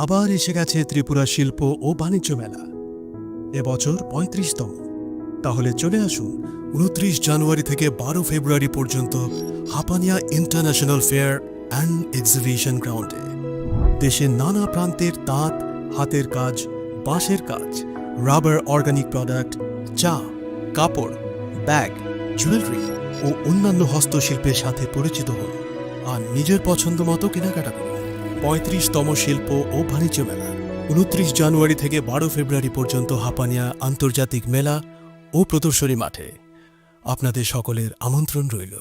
[SPEAKER 3] আবার এসে গেছে ত্রিপুরা শিল্প ও বাণিজ্য মেলা এবছর ৩৫তম তাহলে চলে আসুন ২৯ জানুয়ারি থেকে ১২ ফেব্রুয়ারি পর্যন্ত Hapania international fair and exhibition গ্রাউন্ডে দেশের নানা প্রান্তের তাঁত হাতের কাজ বাঁশের কাজ রাবার অর্গানিক প্রোডাক্ট চা কাপড় ব্যাগ জুয়েলারি ও অন্যান্য হস্তশিল্পের সাথে পরিচিত হন আর নিজের পছন্দ মতো কেনাকাটা করুন ৩৫তম শিল্প ও বাণিজ্য মেলা ২৯ জানুয়ারি থেকে ১২ ফেব্রুয়ারি পর্যন্ত হাপানিয়া আন্তর্জাতিক মেলা ও প্রদর্শনী মাঠে আপনাদের সকলের আমন্ত্রণ রইল।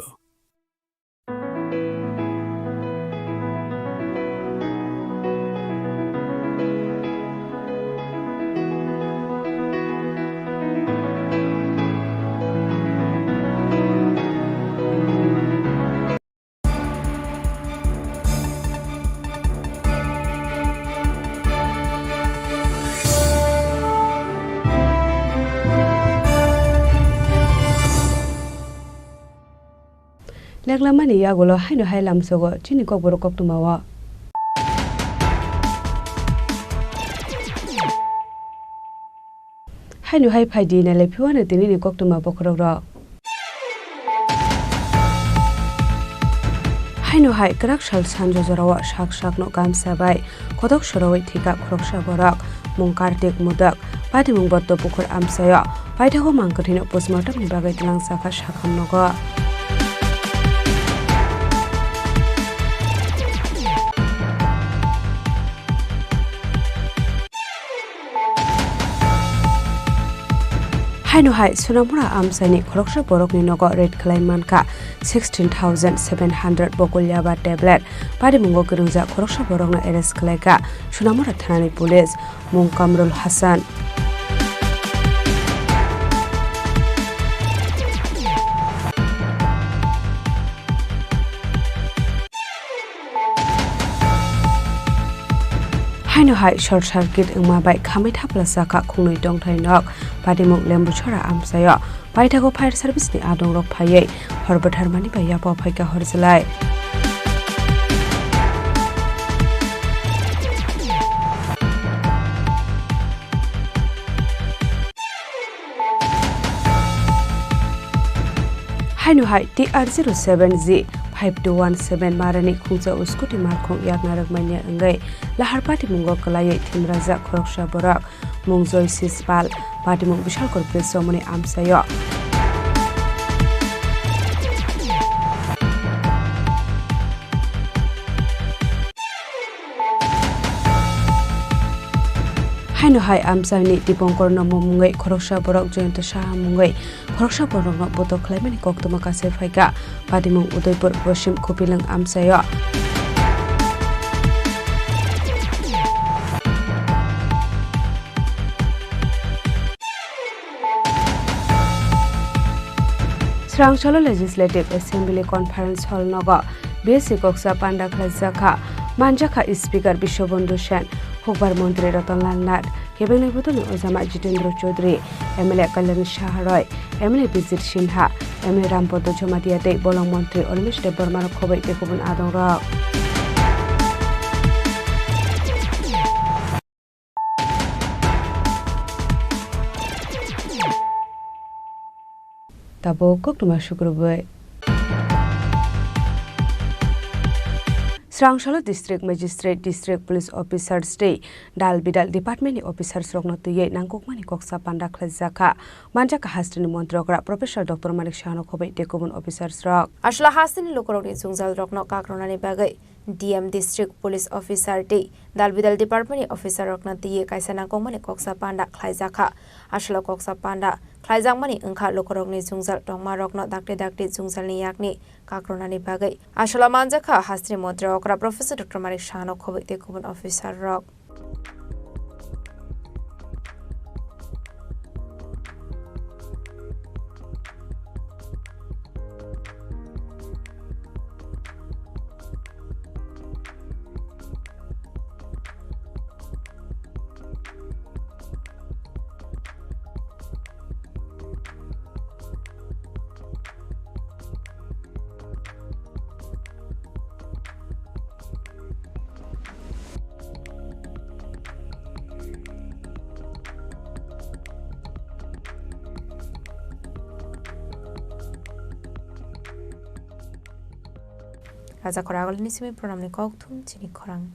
[SPEAKER 13] লেংলামানি ইয়াগুলো হাইনো হাই লামসগো চিনি ককবরক ককতুমাওয়া হাইনো হাই ফাইদি নালে ফিওয়ানে তিনি ককতুমা বখরক র হাইনো হাই করাক সাল সানজো জরাওয়া শাক শাক ন গাম সাবাই কদক সরাওই ঠিকা খরকসা বরাক মুং কার্তিক মুদক পাটি মুং বদ্দ পুকুর আমসায় পাইথাগো মাংকঠিনো পোস্টমর্টমনি বাগै তিলাং সাখা শাখাম নগ হাইনো হাই সোনামুরা আমসাইনি খরকসা বরকনি নগ রেড খালাই মানকা 16,700 বকলিয়াবা ট্যাবলেট পারিমুঙ্গ গরুংজা খরকসা বরকনা এরেস্ট খালাইকা সোনামুরা থানানি পুলিশ মুং কামরুল হাসান হাইনো হাই শর্ট সার্কিট মাবাই খামাই থাপলা সাকা খুংनै দंथाय नक पादिमुक लेम्बु छरा आमसाय पाइथागो फायर सार्भिसनि आदं रक फायै हरबथारमानि बाया प फायका हरजलाय हाइनो हाइ TR07G 5217 मारानि खुंजा स्कुटि मारखं यागनारक माइनिया अंगै लाहार पार्टी मुंगो कलायै थिमराजा खरकसा बरक मुं जयसिस पाल पार्टी मुं विशाल करप्रेस समनि आमसाय हाइनो हाइ आमसाइनि दीपंकर नम मुंगै खरकसा बरक जयন্ত साहा मुंगै खरकसा बरक न बतो खलाइमानि कक्तमा कासे फाइका पादिमुं उदयपुर पश्चिम कपिलং आमसाय स्रांचलो लेजिस्लेटिव एसेम्बली कन्फारेन्स हल नग बेसि कक्सा पान्डाखला जाखा मानजाखा speaker Biswabandhu Sen Hukbar Mantri Ratan Lat, Kebeng Butoni Ozama Jitendra Chaudhary, MLA Kalyan Shaharoy, MLA Bizit Shinha, MLA Rampoto Chomatiate, Bolong Mantri Olmish de Burma Kobe Tekubun Adong Rock. Tabo Kok Tuma Shukurubay. Srangshala District Magistrate District Police Officers Day Dal Bidal Department Officers Rokno Tuye Nangkokmani Koksa Panda Klazaka Manjaka Hastini Montrokra Professor Dr. Malik Shano Kobe Dekobun Officers Rock Ashla Hastini Lokoroni Zungzal Rokno Kakronani Bagay DM District Police Officer Day Dal Bidal Department Officer Rokno Tuye Kaisa Nangkokmani Koksa Panda Klazaka Ashla Koksa Panda Klazang mani engka lokorokni zungzal tongma rokno dakte zungzalni yakni kakronani bagai Ashla manjaka hastri montre okra Professor Dr. Malik Shano Kobe Dekobun Officer Rock Raja Khorang ni simi program ni kok thum Chini Khorang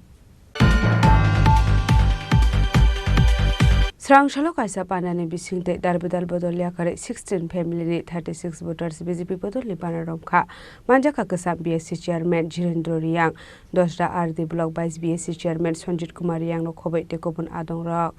[SPEAKER 13] Srangshala Kaisa Panani Bisingte Darbidal Bodolia Kare 16 family 36 voters BJP Bodoli Panaromka Manjaka Kasam BSC Chairman Jirendra Riang Dosda RD Block 22 BSC Chairman Sanjit Kumar Riang no Kobe Tekobun Adong Rock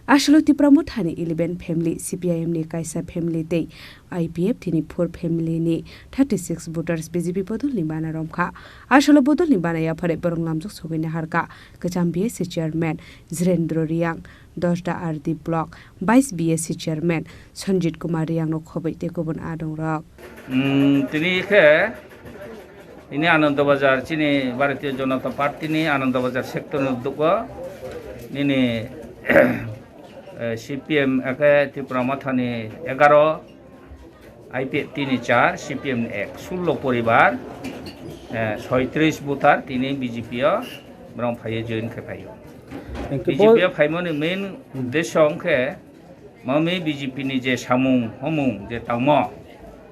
[SPEAKER 13] Ashlo Tripura Thani 11 family CPIM ni Kaisa family te IPF Thini 4 family ni 36 voters BJP Bodol ni bana romkha Ashlo Bodol ni bana ya phare borong namjok sogine harka Kacham BSC Chairman Jirendra Riang 10 RD Block 22 BSC Chairman Sanjit Kumar Riang no khobai tekobon adong rok
[SPEAKER 4] tini ke ini Anandabazar Chini Bharatiya Janata Party ni Anandabazar sector uddog ini CPM ake Tripura Mathani 11 IPF 3 4 CPM 1 16 পরিবার 36 বুথার তিনি BJP ব্রম ফাইয়ে join খেপাইও BJP ফাইমনি main উদ্দেশ্য অংকে mummy BJP নি যে সামুং হমুং যে তাম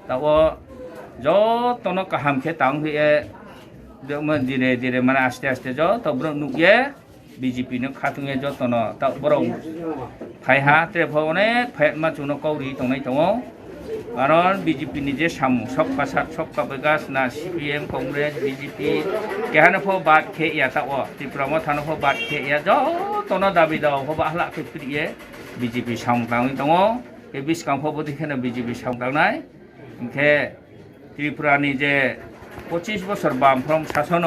[SPEAKER 4] তাও যতন কাহামকে তাং হয়ে ধীরে ধীরে মানে আস্তে আস্তে যত ব্রম নুয়ে বিজেপি নো খাতুঙে যতন তা বরং ফাইহা ত্রেফ অনেক ফাইমা চুনো কৌরি তংনাই দङ কারণ বিজেপি নিজে সামু সবকা সাথ সবকা বিকাশ না সিপিএম কংগ্রেস বিজেপি কেহানফো বাদ খেয়া তাও ত্রিপুরা মাথানফো বাদ খেয়া যতন দাবি দাও হবা হালা খেপ্রিয়ে বিজেপি সামতাङै दङ बे बिसकांफो बदिखेनो बिजेपि सामतांनाय ओंखे त्रिपुरानि जे 25 বছর বামফ্রম শাসন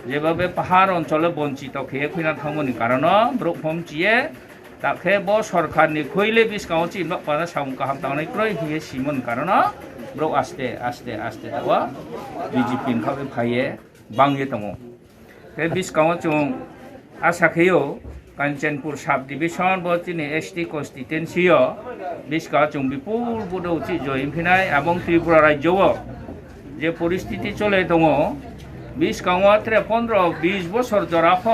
[SPEAKER 4] যেভাবে পাহাড় অঞ্চলে বঞ্চিত খেয়ে ফিনা থামনি কারণ ব্রহ্মম চিয়ে তাকে ব সরকারনি খইলে বিসকাও চিনবা পানা সামকা হামতাংনাই ক্রয় হিয়ে সিমন কারণ ব্রক আস্তে আস্তে আস্তে দাও বিজেপি খাবে ফাইয়ে বাংয়ে দङ बे बिसकाও जों आसा खेयो कांचनपुर सब डिविजन बचिनी एसटी कन्स्टिट्युएन्सियो बिसका जों बिपुल बुदौची जयन फिनाय एवं त्रिपुरा राज्योआव जे परिस्थिति चले दङ बिसकावा 15-20 বছর जराफ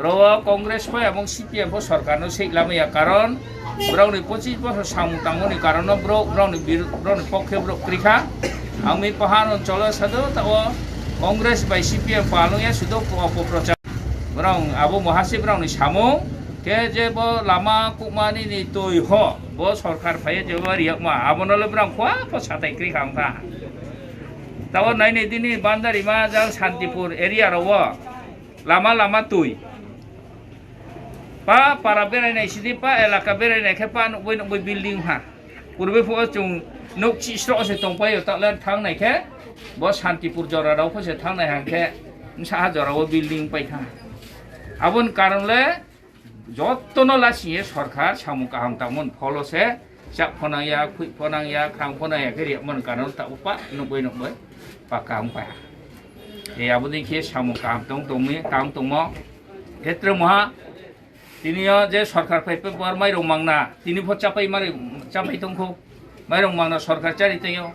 [SPEAKER 4] रवा कांग्रेस एवं सीपीएम सरकार सैलामैया कारण ब्राउनी 25 বছর सामुतांगनि कारण ब्राउनी पक्षे ब्रक क्रिखा आंनि पहाड़ अंचल सादो ताव कांग्रेस बाय सीपीएम पालुया सुदो अपप्रचार ब्राउन आबो महासि ब्राउनी सामु के जे बो लामा कुमानी नि तोय हो बो सरकार फाये जे बारिया मा आबनले ब्राउन खवा फसाताय क्रिखांता ताव नायनि दिनि बान्दारि मा जां शान्तिपुर एरिया रव लामा तोय पा पारा बेरायनाय सिदि पा एलाका बेरायनाय खेपा नबय बिल्डिं हा पूर्वे फो जों नोक चिस्र से तंपायो तले थांनायखे बो शान्तिपुर जराराव फसे थांनाय हांखे साहा जराव बिल्डिं पाइखा आबन कारणले जत्तनो लासिए सरकार सामु काहाम तामन फलसे चाप फनाया खुइ फनाया खां फनाया के मन कारण ता उपा नबय नबय पाकाम पाया ए आबोदि खे सामु काहाम तंग तंगमे काम तंगमो क्षेत्र महा तिनिया जे सरकार पाइप पर माइरं मांगना तिनि फट चापाइ मारै चापाइ तंखौ माइरं मांगना सरकार चारितयो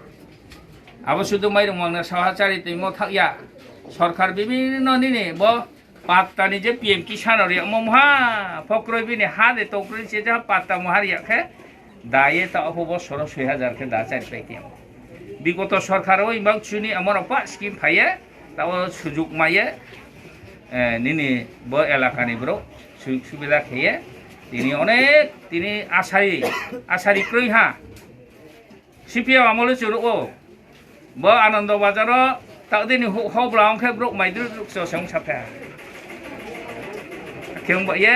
[SPEAKER 4] आबो सुदु माइरं मांगना साहा चारितयो थाया सरकार बिभिन्न निने ब पात्तानि जे पीएम किसान रे ममहा फक्रय बिने हा दे तोक्रि से जा पात्ता महारिया खे दाये ता अहो बसर 6000 के दा चारि पाइते बिगत सरकार ओ इबां चुनि अमर पा स्किम फाये ताव सुजुग माये निने ब एलाकानि ब्रो सुबिदा खेये तिनि अनेक तिनि आसारि क्रय हा सीपीएम আমলে চুরো ও ब आनंद बाजार ताकदिनि हब्ला अंखे ब्रो माइद्रु सं साफा केंबाये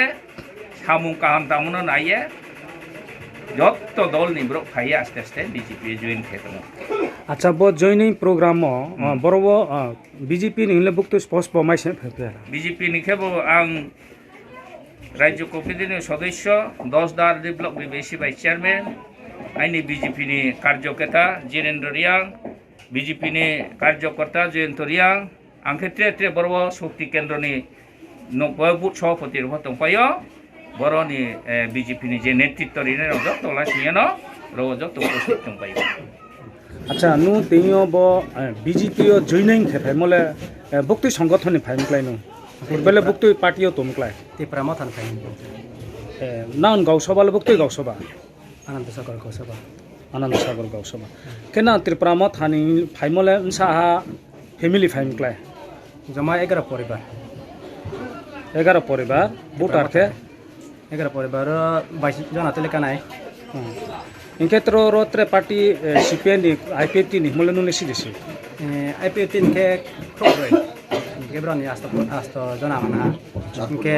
[SPEAKER 4] सामु काहाम तामुनो नाये जत्त दल निब्रो फाये आस्ते आस्ते बीजेपी जॉइन खेतनो
[SPEAKER 5] अच्छा बो जॉइनिंग प्रोग्राम बरब बीजेपी निले बुक्तो स्पष्ट माइसे फेफे
[SPEAKER 4] बीजेपी निखेबो आं राज्य कमिटिनि सदस्य 10 दार डेभलप बीबीसी भाइस चेयरमैन आइनि बीजेपी नि कार्यकर्ता जिनेन्द्र रियां बीजेपी नि कार्यकर्ता जयंत रियां आंखे त्रे बरब शक्ति केन्द्रनि नकबा बुथ सभापति तंपायो बरनि बीजेपी नि जे नेतृत्व रिने रजो तला सियानो रजो तंपो तंपायो
[SPEAKER 5] अच्छा नु तेयो ब बीजेपी जॉइनिंग खेफे मले बुक्ति संगठन नि फाइमक्लाइनो बेले बुक्ति पार्टियो तमक्लाइ
[SPEAKER 17] त्रिपुरा मथान फाइन
[SPEAKER 5] नान गावसभा बुक्ति गावसभा
[SPEAKER 17] आनंद सागर
[SPEAKER 5] गावसभा केना त्रिपुरा मथानि फाइमले साहा फैमिली फाइमक्लाइ
[SPEAKER 17] जमा 11 परिवार
[SPEAKER 5] 11 परिवार भोटार थे
[SPEAKER 17] 11 परिवार 22 जना तेलेका नाय
[SPEAKER 5] इनकेत्रो रोत्रे पार्टी सीपीएन नि आईपीटी नि मोले नुने सिदिसि
[SPEAKER 17] आईपीटी के खोब्रै गेब्रानि आस्तो जना माना इनके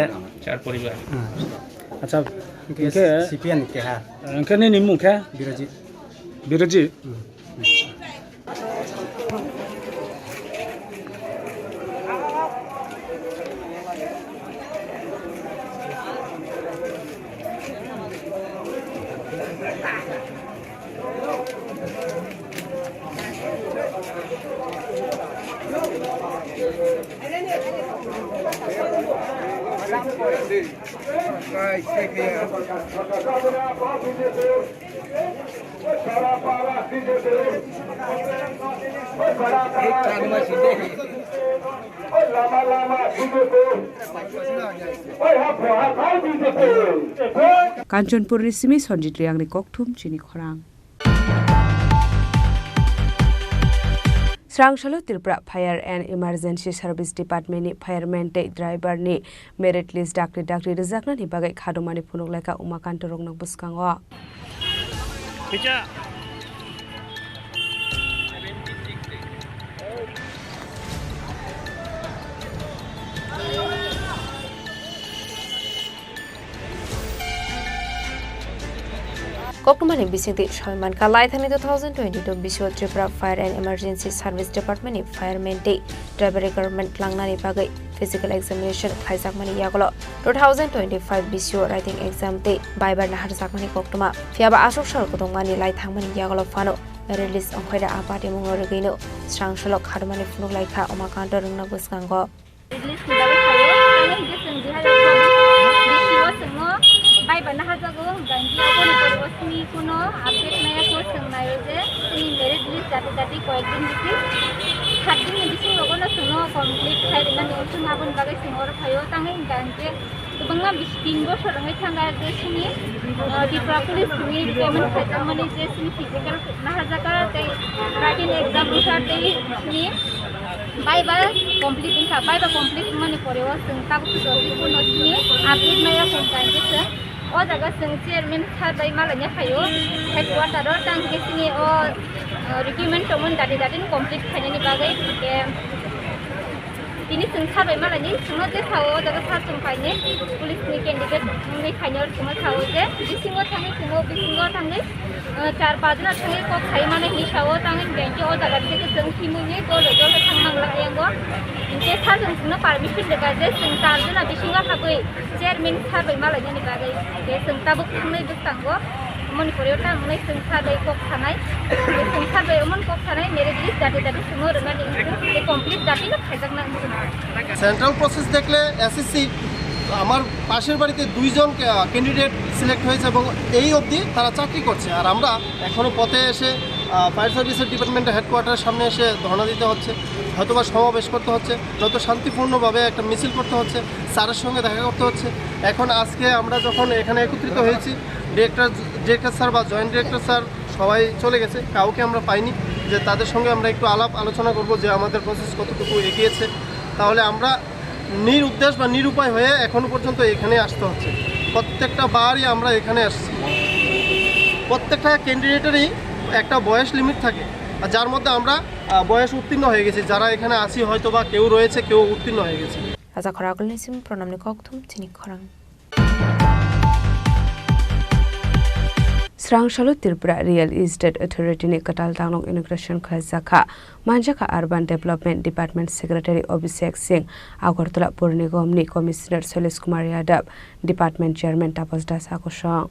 [SPEAKER 4] 4 परिवार
[SPEAKER 5] अच्छा
[SPEAKER 17] इनके सीपीएन के हा
[SPEAKER 5] इनके नि निमु के बिरजी
[SPEAKER 13] कांचनपुर रिसिमी सन्जित रियांगनि ककथुम चिनी खरां स्रांगसालो Tripura fire and emergency service department नि फायरमैन टे ड्राइवर नि मेरिट लिस्ट डाक्टरी रिजाकनानि बागै खादमानि फुनुगलायका Umakant रंगनाग बुसकांगो Kokborok bisingti Soiman Kalai Thani 2022 Biswa Tripura Fire and Emergency Service Department ni Fireman Day Driver Requirement Langnani Bagai Physical Examination Khaisakmani Yagolo 2025 Biswa Writing Exam Day Baibar Nahar Sakmani Koktuma Fiaba Asok Sar Kotongmani Lai Thangmani Yagolo Fano Release Ongkhaida Apati Mungorigino Strang Shalok Khadmani Funuk Laika Umakanto Rungna Buskango
[SPEAKER 7] Baibar Nahar Jago Ganji Aponi Porosmi Kuno Update Maya Ko Sangnayo Je Ini Merit List Dati Koekdin Diki Khadin Bising Logono Suno Complete Khairina Niusun Abon Bagai Singor Phayo Tangai Ganje Tubanga Bisting Bosor Rangai Thanga Je Sini Tripura Police Ni Requirement Khaisamani Je Sini Physical Nahar Jaga Tei Writing Exam Usar Tei Sini Baibar Complete Inka Baibar Complete Mani Porewa Sengka Kusobi Kuno Sini Update Maya Ko Ganje Se O jaga sing chairman khabai malanya phayo headquarter ro tang kesini o requirement tomon dati complete khainani bagai ke Ini sengsabai malah ni semua je tahu jaga satu paine polis ni candidate ni final semua tahu je bisingo tangi semua bisingo tangi 4-5 जना tangi kok khai mana ni tahu tangi benci oh jaga tu sengsi mungkin kalau tangang lah yang gua ini satu semua permission dekat je sengtar जना bisingo tahu chairman sabai malah ni bagai je sengtabuk tangi bestang gua Manipuri orang mulai sengsabai kok tanai sengsabai umum kok tanai mere jenis dati semua dengan ini complete dati nak khajak nak
[SPEAKER 16] central process দেখলে SSC আমার পাশের বাড়িতে 2 জন candidate select হয়েছে এবং এই অবধি তারা চাকরি করছে আর আমরা এখনো পথে এসে ফায়ার সার্ভিসের ডিপার্টমেন্টের হেডকোয়ার্টারের সামনে এসে ধর্ণা দিতে হচ্ছে হয়তোবা সমাবেশ করতে হচ্ছে নয়তো শান্তিপূর্ণভাবে একটা মিছিল করতে হচ্ছে স্যারের সঙ্গে দেখা করতে হচ্ছে এখন আজকে আমরা যখন এখানে একত্রিত হয়েছি ডিরেক্টর স্যার বা জয়েন্ট ডিরেক্টর স্যার সবাই চলে গেছে কাউকে আমরা পাইনি যে তাদের সঙ্গে আমরা একটু আলাপ আলোচনা করব যে আমাদের প্রসেস কতটুকু এগিয়েছে তাহলে আমরা নিরুদ্দেশ বা নিরুপায় হয়ে এখনো পর্যন্ত এখানে আসতে হচ্ছে প্রত্যেকটা বারই আমরা এখানে আসছি প্রত্যেকটা ক্যান্ডিডেটেরই একটা বয়স লিমিট থাকে আর যার মধ্যে আমরা বয়স উত্তীর্ণ হয়ে গেছি যারা এখানে আসি হয়তো বা কেউ রয়েছে কেউ উত্তীর্ণ হয়ে গেছে
[SPEAKER 22] Raja Khorang nisim pranamni kokthum Chini Khorang
[SPEAKER 13] Srangshalo Tripura Real Estate Authority ni Katal Tanglong Inauguration Khazakha Manjaka Urban Development Department Secretary Abhishek Singh Agartala Pur Nigam ni Commissioner Solis Kumar Yadav Department Chairman Tapas Das Akoshang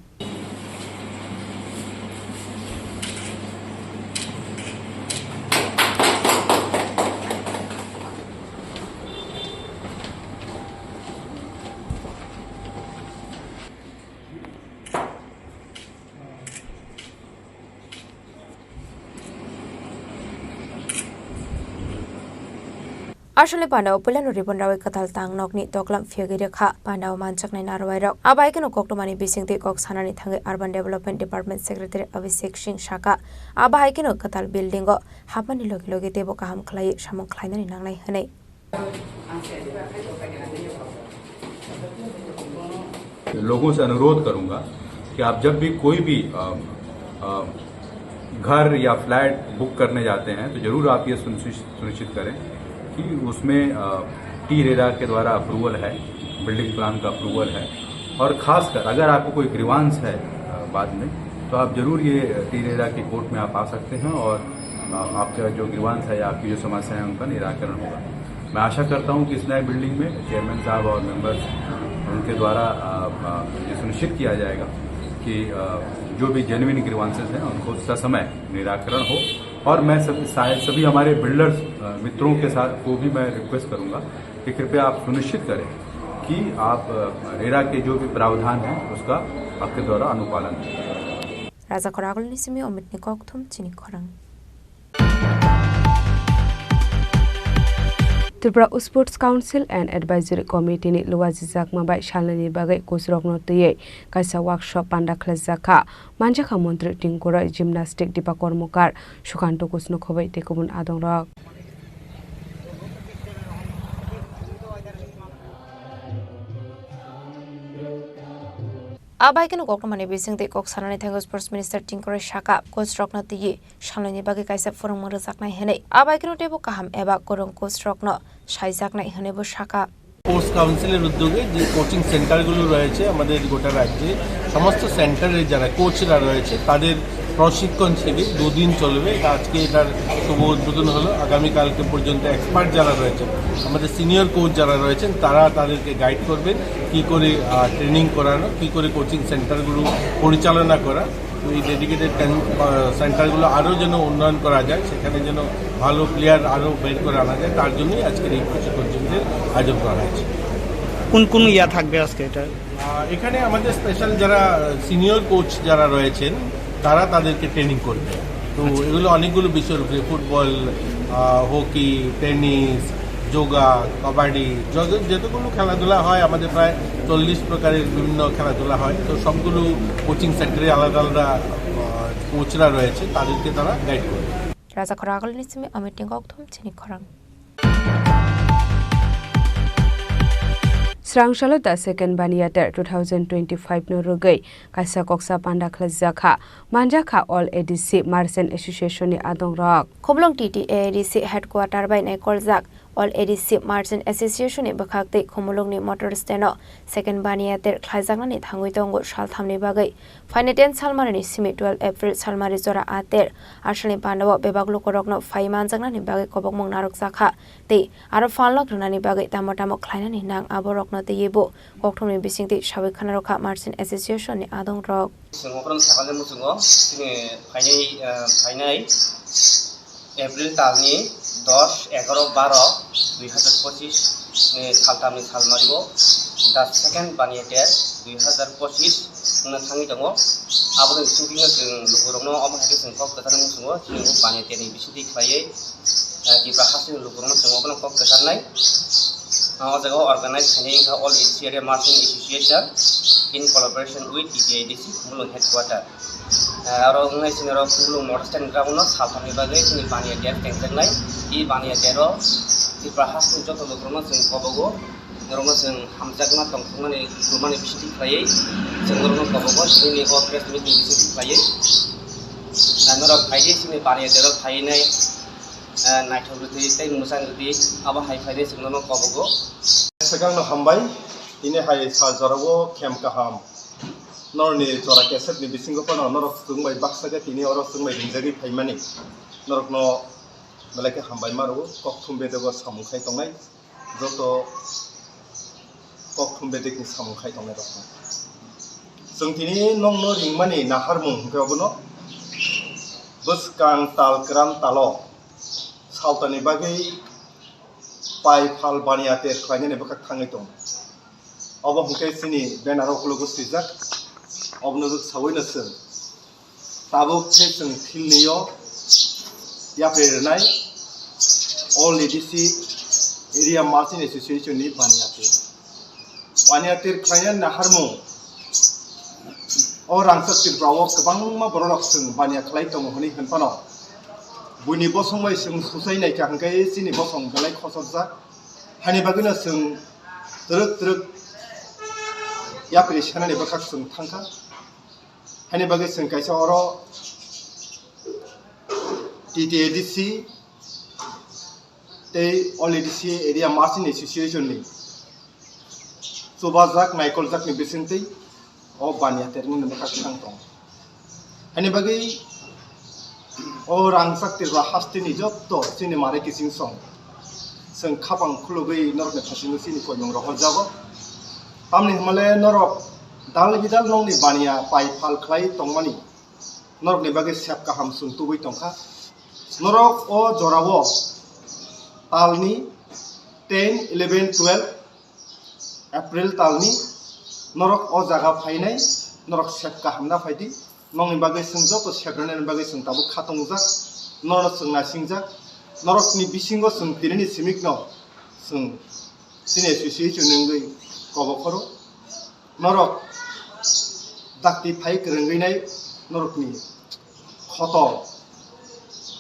[SPEAKER 22] Ashle Pandao Pulan Ribon Rawi Katal Tang Nokni Toklam Fiagiri Kha Pandao Manchak Nai Narwairok Abaiken Koktomani Bising the Cox Hanani Thangi Urban Development Department Secretary Abhishek Singh Shaka Abaiken Katal Building Go Hapani Logi Tebo Kaham Klai Shamon Klainan Nangai Hane
[SPEAKER 8] लोगों से अनुरोध करूंगा कि आप जब भी कोई भी घर या फ्लैट बुक करने जाते हैं तो जरूर आप ये सुनिश्चित करें कि उसमें टी रेरा के द्वारा अप्रूवल है बिल्डिंग प्लान का अप्रूवल है और खासकर अगर आपको कोई ग्रीवांस है बाद में तो आप जरूर ये टी रेरा की कोर्ट में आप आ सकते हैं और आपका जो ग्रीवांस है या आपकी जो समस्या है उनका निराकरण होगा मैं आशा करता हूं कि इस नए बिल्डिंग में चेयरमैन साहब और मेंबर्स उनके द्वारा ये सुनिश्चित किया जाएगा कि जो भी जेन्युइन ग्रीवांसेस हैं उनको ससमय निराकरण हो और मैं सभी हमारे बिल्डर्स मित्रों के साथ को भी मैं रिक्वेस्ट करूंगा कि कृपया आप सुनिश्चित करें कि आप रेरा के जो भी प्रावधान है उसका आपके द्वारा अनुपालन हो
[SPEAKER 22] Raja Khorang nisimi Omitni Kokthum Chini Khorang
[SPEAKER 13] Tripura Sports Council and Advisory Committee ni Luwajijak Mabai Shalani Bagai Kusrokno Tiye Kaisa Workshop Panda Khazakha Manjaka Montri Tingkora Gymnastic Dipakormokar Shukanto Kusno Khobai Tekubun Adongrok
[SPEAKER 22] Abaiken Koktomani Bising the Cox Hanani Thango Sports Minister Tinkore Shaka Kusrokno Tiye Shalani Bagai Kaisa Forum Morazaknai Hene Abaiken Tebo Kaham Eba Korong Kusrokno Shaizaknai Hanebo Shaka
[SPEAKER 21] sports কাউন্সিলের উদ্যোগে যে coaching সেন্টারগুলো রয়েছে আমাদের গোটা রাজ্যে সমস্ত সেন্টারে যারা কোচরা রয়েছে তাদের প্রশিক্ষণ শিবির 2 দিন চলবে আজকে এটার শুভ উদ্বোধন হলো আগামীকালকে পর্যন্ত এক্সপার্ট যারা রয়েছে আমাদের সিনিয়র কোচ যারা রয়েছেন তারা তাদেরকে গাইড করবেন কি করে ট্রেনিং করানো কি করে কোচিং সেন্টারগুলো পরিচালনা করা এই ডেডিকেটেড সেন্টারগুলো আরও যেন উন্নয়ন করা যায় সেখানে যেন ভালো প্লেয়ার আরও বের করে আনা যায় তার জন্যই আজকের এই প্রশিক্ষণ শিবিরের আয়োজন করা হয়েছে
[SPEAKER 16] কোন কোন ইয়া থাকবে আজকে এটা
[SPEAKER 21] এখানে আমাদের স্পেশাল যারা সিনিয়র কোচ যারা রয়েছেন তারা তাদেরকে ট্রেনিং করবে তো এগুলো অনেকগুলো বিষয়ের উপরে football hockey tennis yoga kabaddi যতগুলো খেলাধুলা হয় আমাদের প্রায় 40 প্রকারের বিভিন্ন খেলাধুলা হয় তো সবগুলো কোচিং সেন্টারে আলাদা আলাদা কোচরা রয়েছে তাদেরকে তারা গাইড করবে
[SPEAKER 22] Raja Khorang nisimi Omitni Kokthum Chini Khorang
[SPEAKER 13] Srangshalo da second Baniater 2025 no rugai Kaisa Koksa Panda Khazakha Manjaka All ADC Merchant Association ni Adongrok
[SPEAKER 22] Khoblong TTA ADC headquarter by Nai Koljak All ADC Margin Association ni bakhakte khumulungni motor steno second baniyater khlaijaknani thangui tongo salthamni bagai Finiten Salmarani simi 12 April Salmari jora ater Arshani Pandawa bebaglo korokno faimanjaknani bagai kobokmong narok sakha te aro fanlok runani bagai tamotamo khlainani nang aborokno te yebo kokthomni bisingti sabai khanarokha Margin Association ni adong rok
[SPEAKER 9] Sengokron sakale musungo sini फाइनाय April तालनि 10, 11, 12, 2025 नि सालथामनि सालमारिगो दा second बानियातेर 2025 no थाङि दङ आबोनि सिंगिङो जों लुगुरंनो अबहायके जों कक कथार मुसुङो जों बानियातेरनि बिसिदि खायै दिब्रा हासिन लुगुरंनो जों अबनो कक कथारनाय अजागाव अर्गानाइज खायनायखा all area marching association in collaboration with DTIDC Kumulung headquarter. Aro ngai sinero Kumulung North Stand Ground salthamni bagai sini baniyater tengtengnai I baniyatero diprahas ni joto logrona sing kobogo norona sing hamjakna tongthungmani kumani bisti khlaiयै sing norona kobogo sini ko press meeting bisti khlaiयै noro phaide sini baniyatero phainai naithogruti tei musangruti aba hai phaide sing norona kobogo
[SPEAKER 16] sekarang hambai ini hai sal jarawo kem kaham norni jora keset ni bisingo pano norok sungbai baksaga tini oro sungbai ringjagi phaimani norokno malake hambai maru kokthumbe dego samungkhai tongnai joto kokthumbe dekni samungkhai tongnai rokno जों tini nongno ringmani naharmung hingkabono buskang talkran talo saltani bagai pai phal baniyater khlainani bakak thangai tong Aba hingkai sini banner oklogo sijak obno sawina sir tabuk thesung thilniyo yaprenai all ADC area marching association ni baniyater khlayan naharmu o rangsak brawo kabangma borok sung baniya khlai tong honi hanpano buini bosongmai sung susai nai ka hingkai sini bosong galai khosojak hani bagina sung truk या प्रेशना ने बखक सुन थांखा हने बगे सुन कैसे औरो TTADC ते all ADC area marching association ने सुबाजाक नाइकल जाक ने बिसिंते ओ बानिया तेरनि ने बखक थांतों हने बगे ओ रांगसाक तिरवा हास्ति नि जत्तो सिने मारे किसिं सं जों खाबां खुलुगै नरने फासिनो सिनि कोयमं रहल जाबो Tamni himale norok dal gidal nongni baniya pai phal khlai tongmani norok ni bage sep kaham sung tubui tongkha norok o jorawo talni 10 11 12 April talni norok o jaga phainai norok sep kaham na phaidi nongni bage sung joto sebrane bage sung tabu khatongjak norok sung na singjak norok ni bisingo sung tinini simikno sung sine association ngai Kokborok norok dakti phai krenginai norokni khoto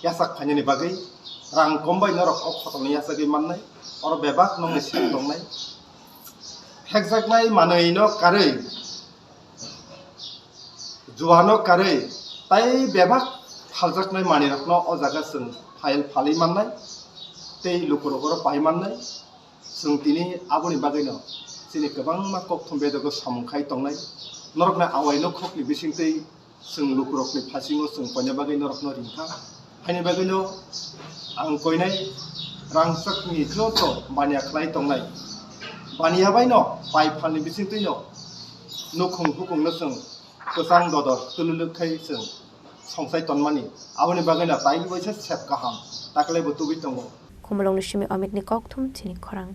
[SPEAKER 16] yasak phanyani bagai rang kombai norok ok khotoni yasagi mannai or bebak nongni sim tongnai hekjaknai manai no karei juano karei tai bebak phaljaknai mani rokno o jaga sung phail phali mannai tei lukurokoro pai mannai sung tini aboni bagai no sini kabang ma kok thombe dago samungkhai tongnai norokna awaino khokni bisingtei sung lukurokni phasingo sung panya bagai norokno ringkha haini bagai no ang koinai rangsakni khoto baniya khlai tongnai baniya baino pai phalni bisingtei no nukhung hukung no sung kusang dodor tululukhai sung songsai tonmani aboni bagai na tai boisa sep kaham takle butubi tongo
[SPEAKER 22] Kumulong ni shimi amit ni kokthum Chini Khorang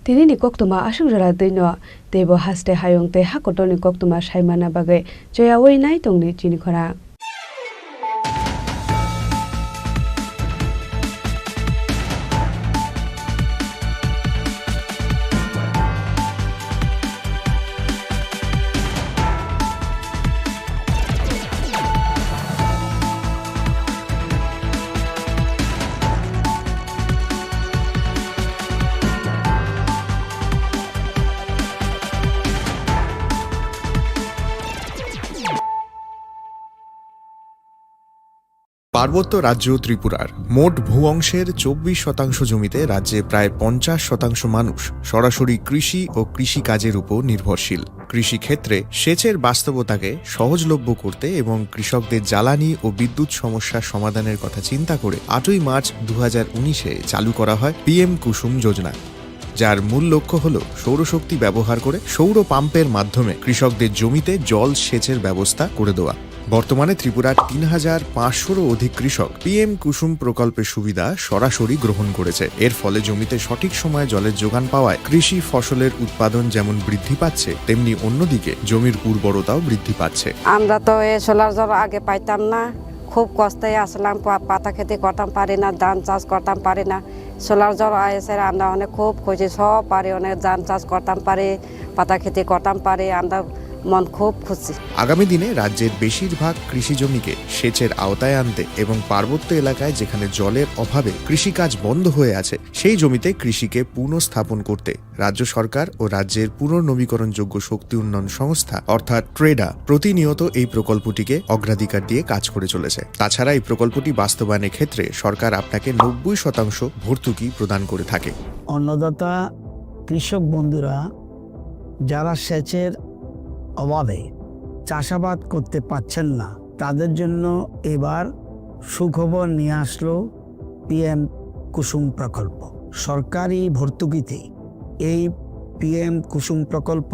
[SPEAKER 13] Tini ni koktuma asung jara deino tebo haste hayong te hakotoni koktuma saimana bagai joyawoi nai tongni Chini Khorang
[SPEAKER 10] পার্বত্য রাজ্য ত্রিপুরার মোট ভূ অংশের 24% জমিতে রাজ্যে প্রায় 50% মানুষ সরাসরি কৃষি ও কৃষিকাজের উপর নির্ভরশীল। কৃষিক্ষেত্রে সেচের বাস্তবতাকে সহজলভ্য করতে এবং কৃষকদের জ্বালানি ও বিদ্যুৎ সমস্যার সমাধানের কথা চিন্তা করে 8ই মার্চ 2019-এ চালু করা হয় PM কুসুম যোজনা, যার মূল লক্ষ্য হল সৌরশক্তি ব্যবহার করে সৌর পাম্পের মাধ্যমে কৃষকদের জমিতে জল সেচের ব্যবস্থা করে দেওয়া। বর্তমানে ত্রিপুরার 3500-রও অধিক কৃষক PM কুসুম প্রকল্পের সুবিধা সরাসরি গ্রহণ করেছে। এর ফলে জমিতে সঠিক সময়ে জলের যোগান পাওয়ায় কৃষি ফসলের উৎপাদন যেমন বৃদ্ধি পাচ্ছে, তেমনি অন্যদিকে জমির উর্বরতাও বৃদ্ধি পাচ্ছে।
[SPEAKER 11] আমরা তো এই সোলার জল আগে পাইতাম না, খুব কষ্টে আসলাম, পাতা খেতে করতাম পারি না, ধান চাষ করতাম পারি না। সোলার জল এসে আমরা অনেক খুব খুশি, সব পারি, অনেক ধান চাষ করতাম পারি, পাতা খেতে করতাম পারি, আমরা মন খুব খুশি।
[SPEAKER 10] আগামী দিনে রাজ্যের বেশিরভাগ কৃষি জমিকে সেচের আওতায় আনতে এবং পার্বত্য এলাকায় যেখানে জলের অভাবে কৃষিকাজ বন্ধ হয়ে আছে, সেই জমিতে কৃষিকে পুনঃস্থাপন করতে রাজ্য সরকার ও রাজ্যের পুনর্নবীকরণযোগ্য শক্তি উন্নয়ন সংস্থা অর্থাৎ ট্রেডা প্রতিনিয়ত এই প্রকল্পটিকে অগ্রাধিকার দিয়ে কাজ করে চলেছে। তাছাড়া এই প্রকল্পটি বাস্তবায়নের ক্ষেত্রে সরকার আপনাকে 90% ভর্তুকি প্রদান করে থাকে।
[SPEAKER 12] অন্নদাতা কৃষক বন্ধুরা যারা সেচের অভাবে চাষাবাদ করতে পারছেন না, তাদের জন্য এবার সুখবর নিয়ে আসলো PM কুসুম প্রকল্প। সরকারি ভর্তুকিতে এই PM কুসুম প্রকল্প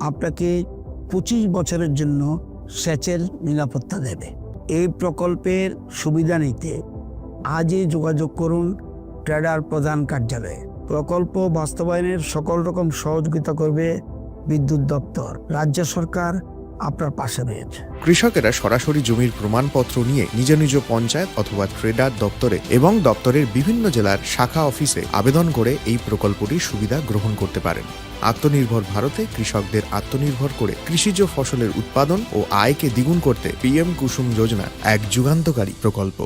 [SPEAKER 12] আপনাকে 25 বছরের জন্য সেচের নিরাপত্তা দেবে। এই প্রকল্পের সুবিধা নিতে আজই যোগাযোগ করুন ট্রেডার প্রধান কার্যালয়ে। প্রকল্প বাস্তবায়নের সকল রকম সহযোগিতা করবে বিদ্যুৎ দপ্তর। রাজ্য সরকার আপনার পাশে রয়েছে।
[SPEAKER 10] কৃষকেরা সরাসরি জমির প্রমাণপত্র নিয়ে নিজ নিজ পঞ্চায়েত অথবা ট্রেডার দপ্তরে এবং দপ্তরের বিভিন্ন জেলার শাখা অফিসে আবেদন করে এই প্রকল্পটির সুবিধা গ্রহণ করতে পারেন। আত্মনির্ভর ভারতে কৃষকদের আত্মনির্ভর করে কৃষিজ ফসলের উৎপাদন ও আয়কে দ্বিগুণ করতে PM কুসুম যোজনা এক যুগান্তকারী প্রকল্প।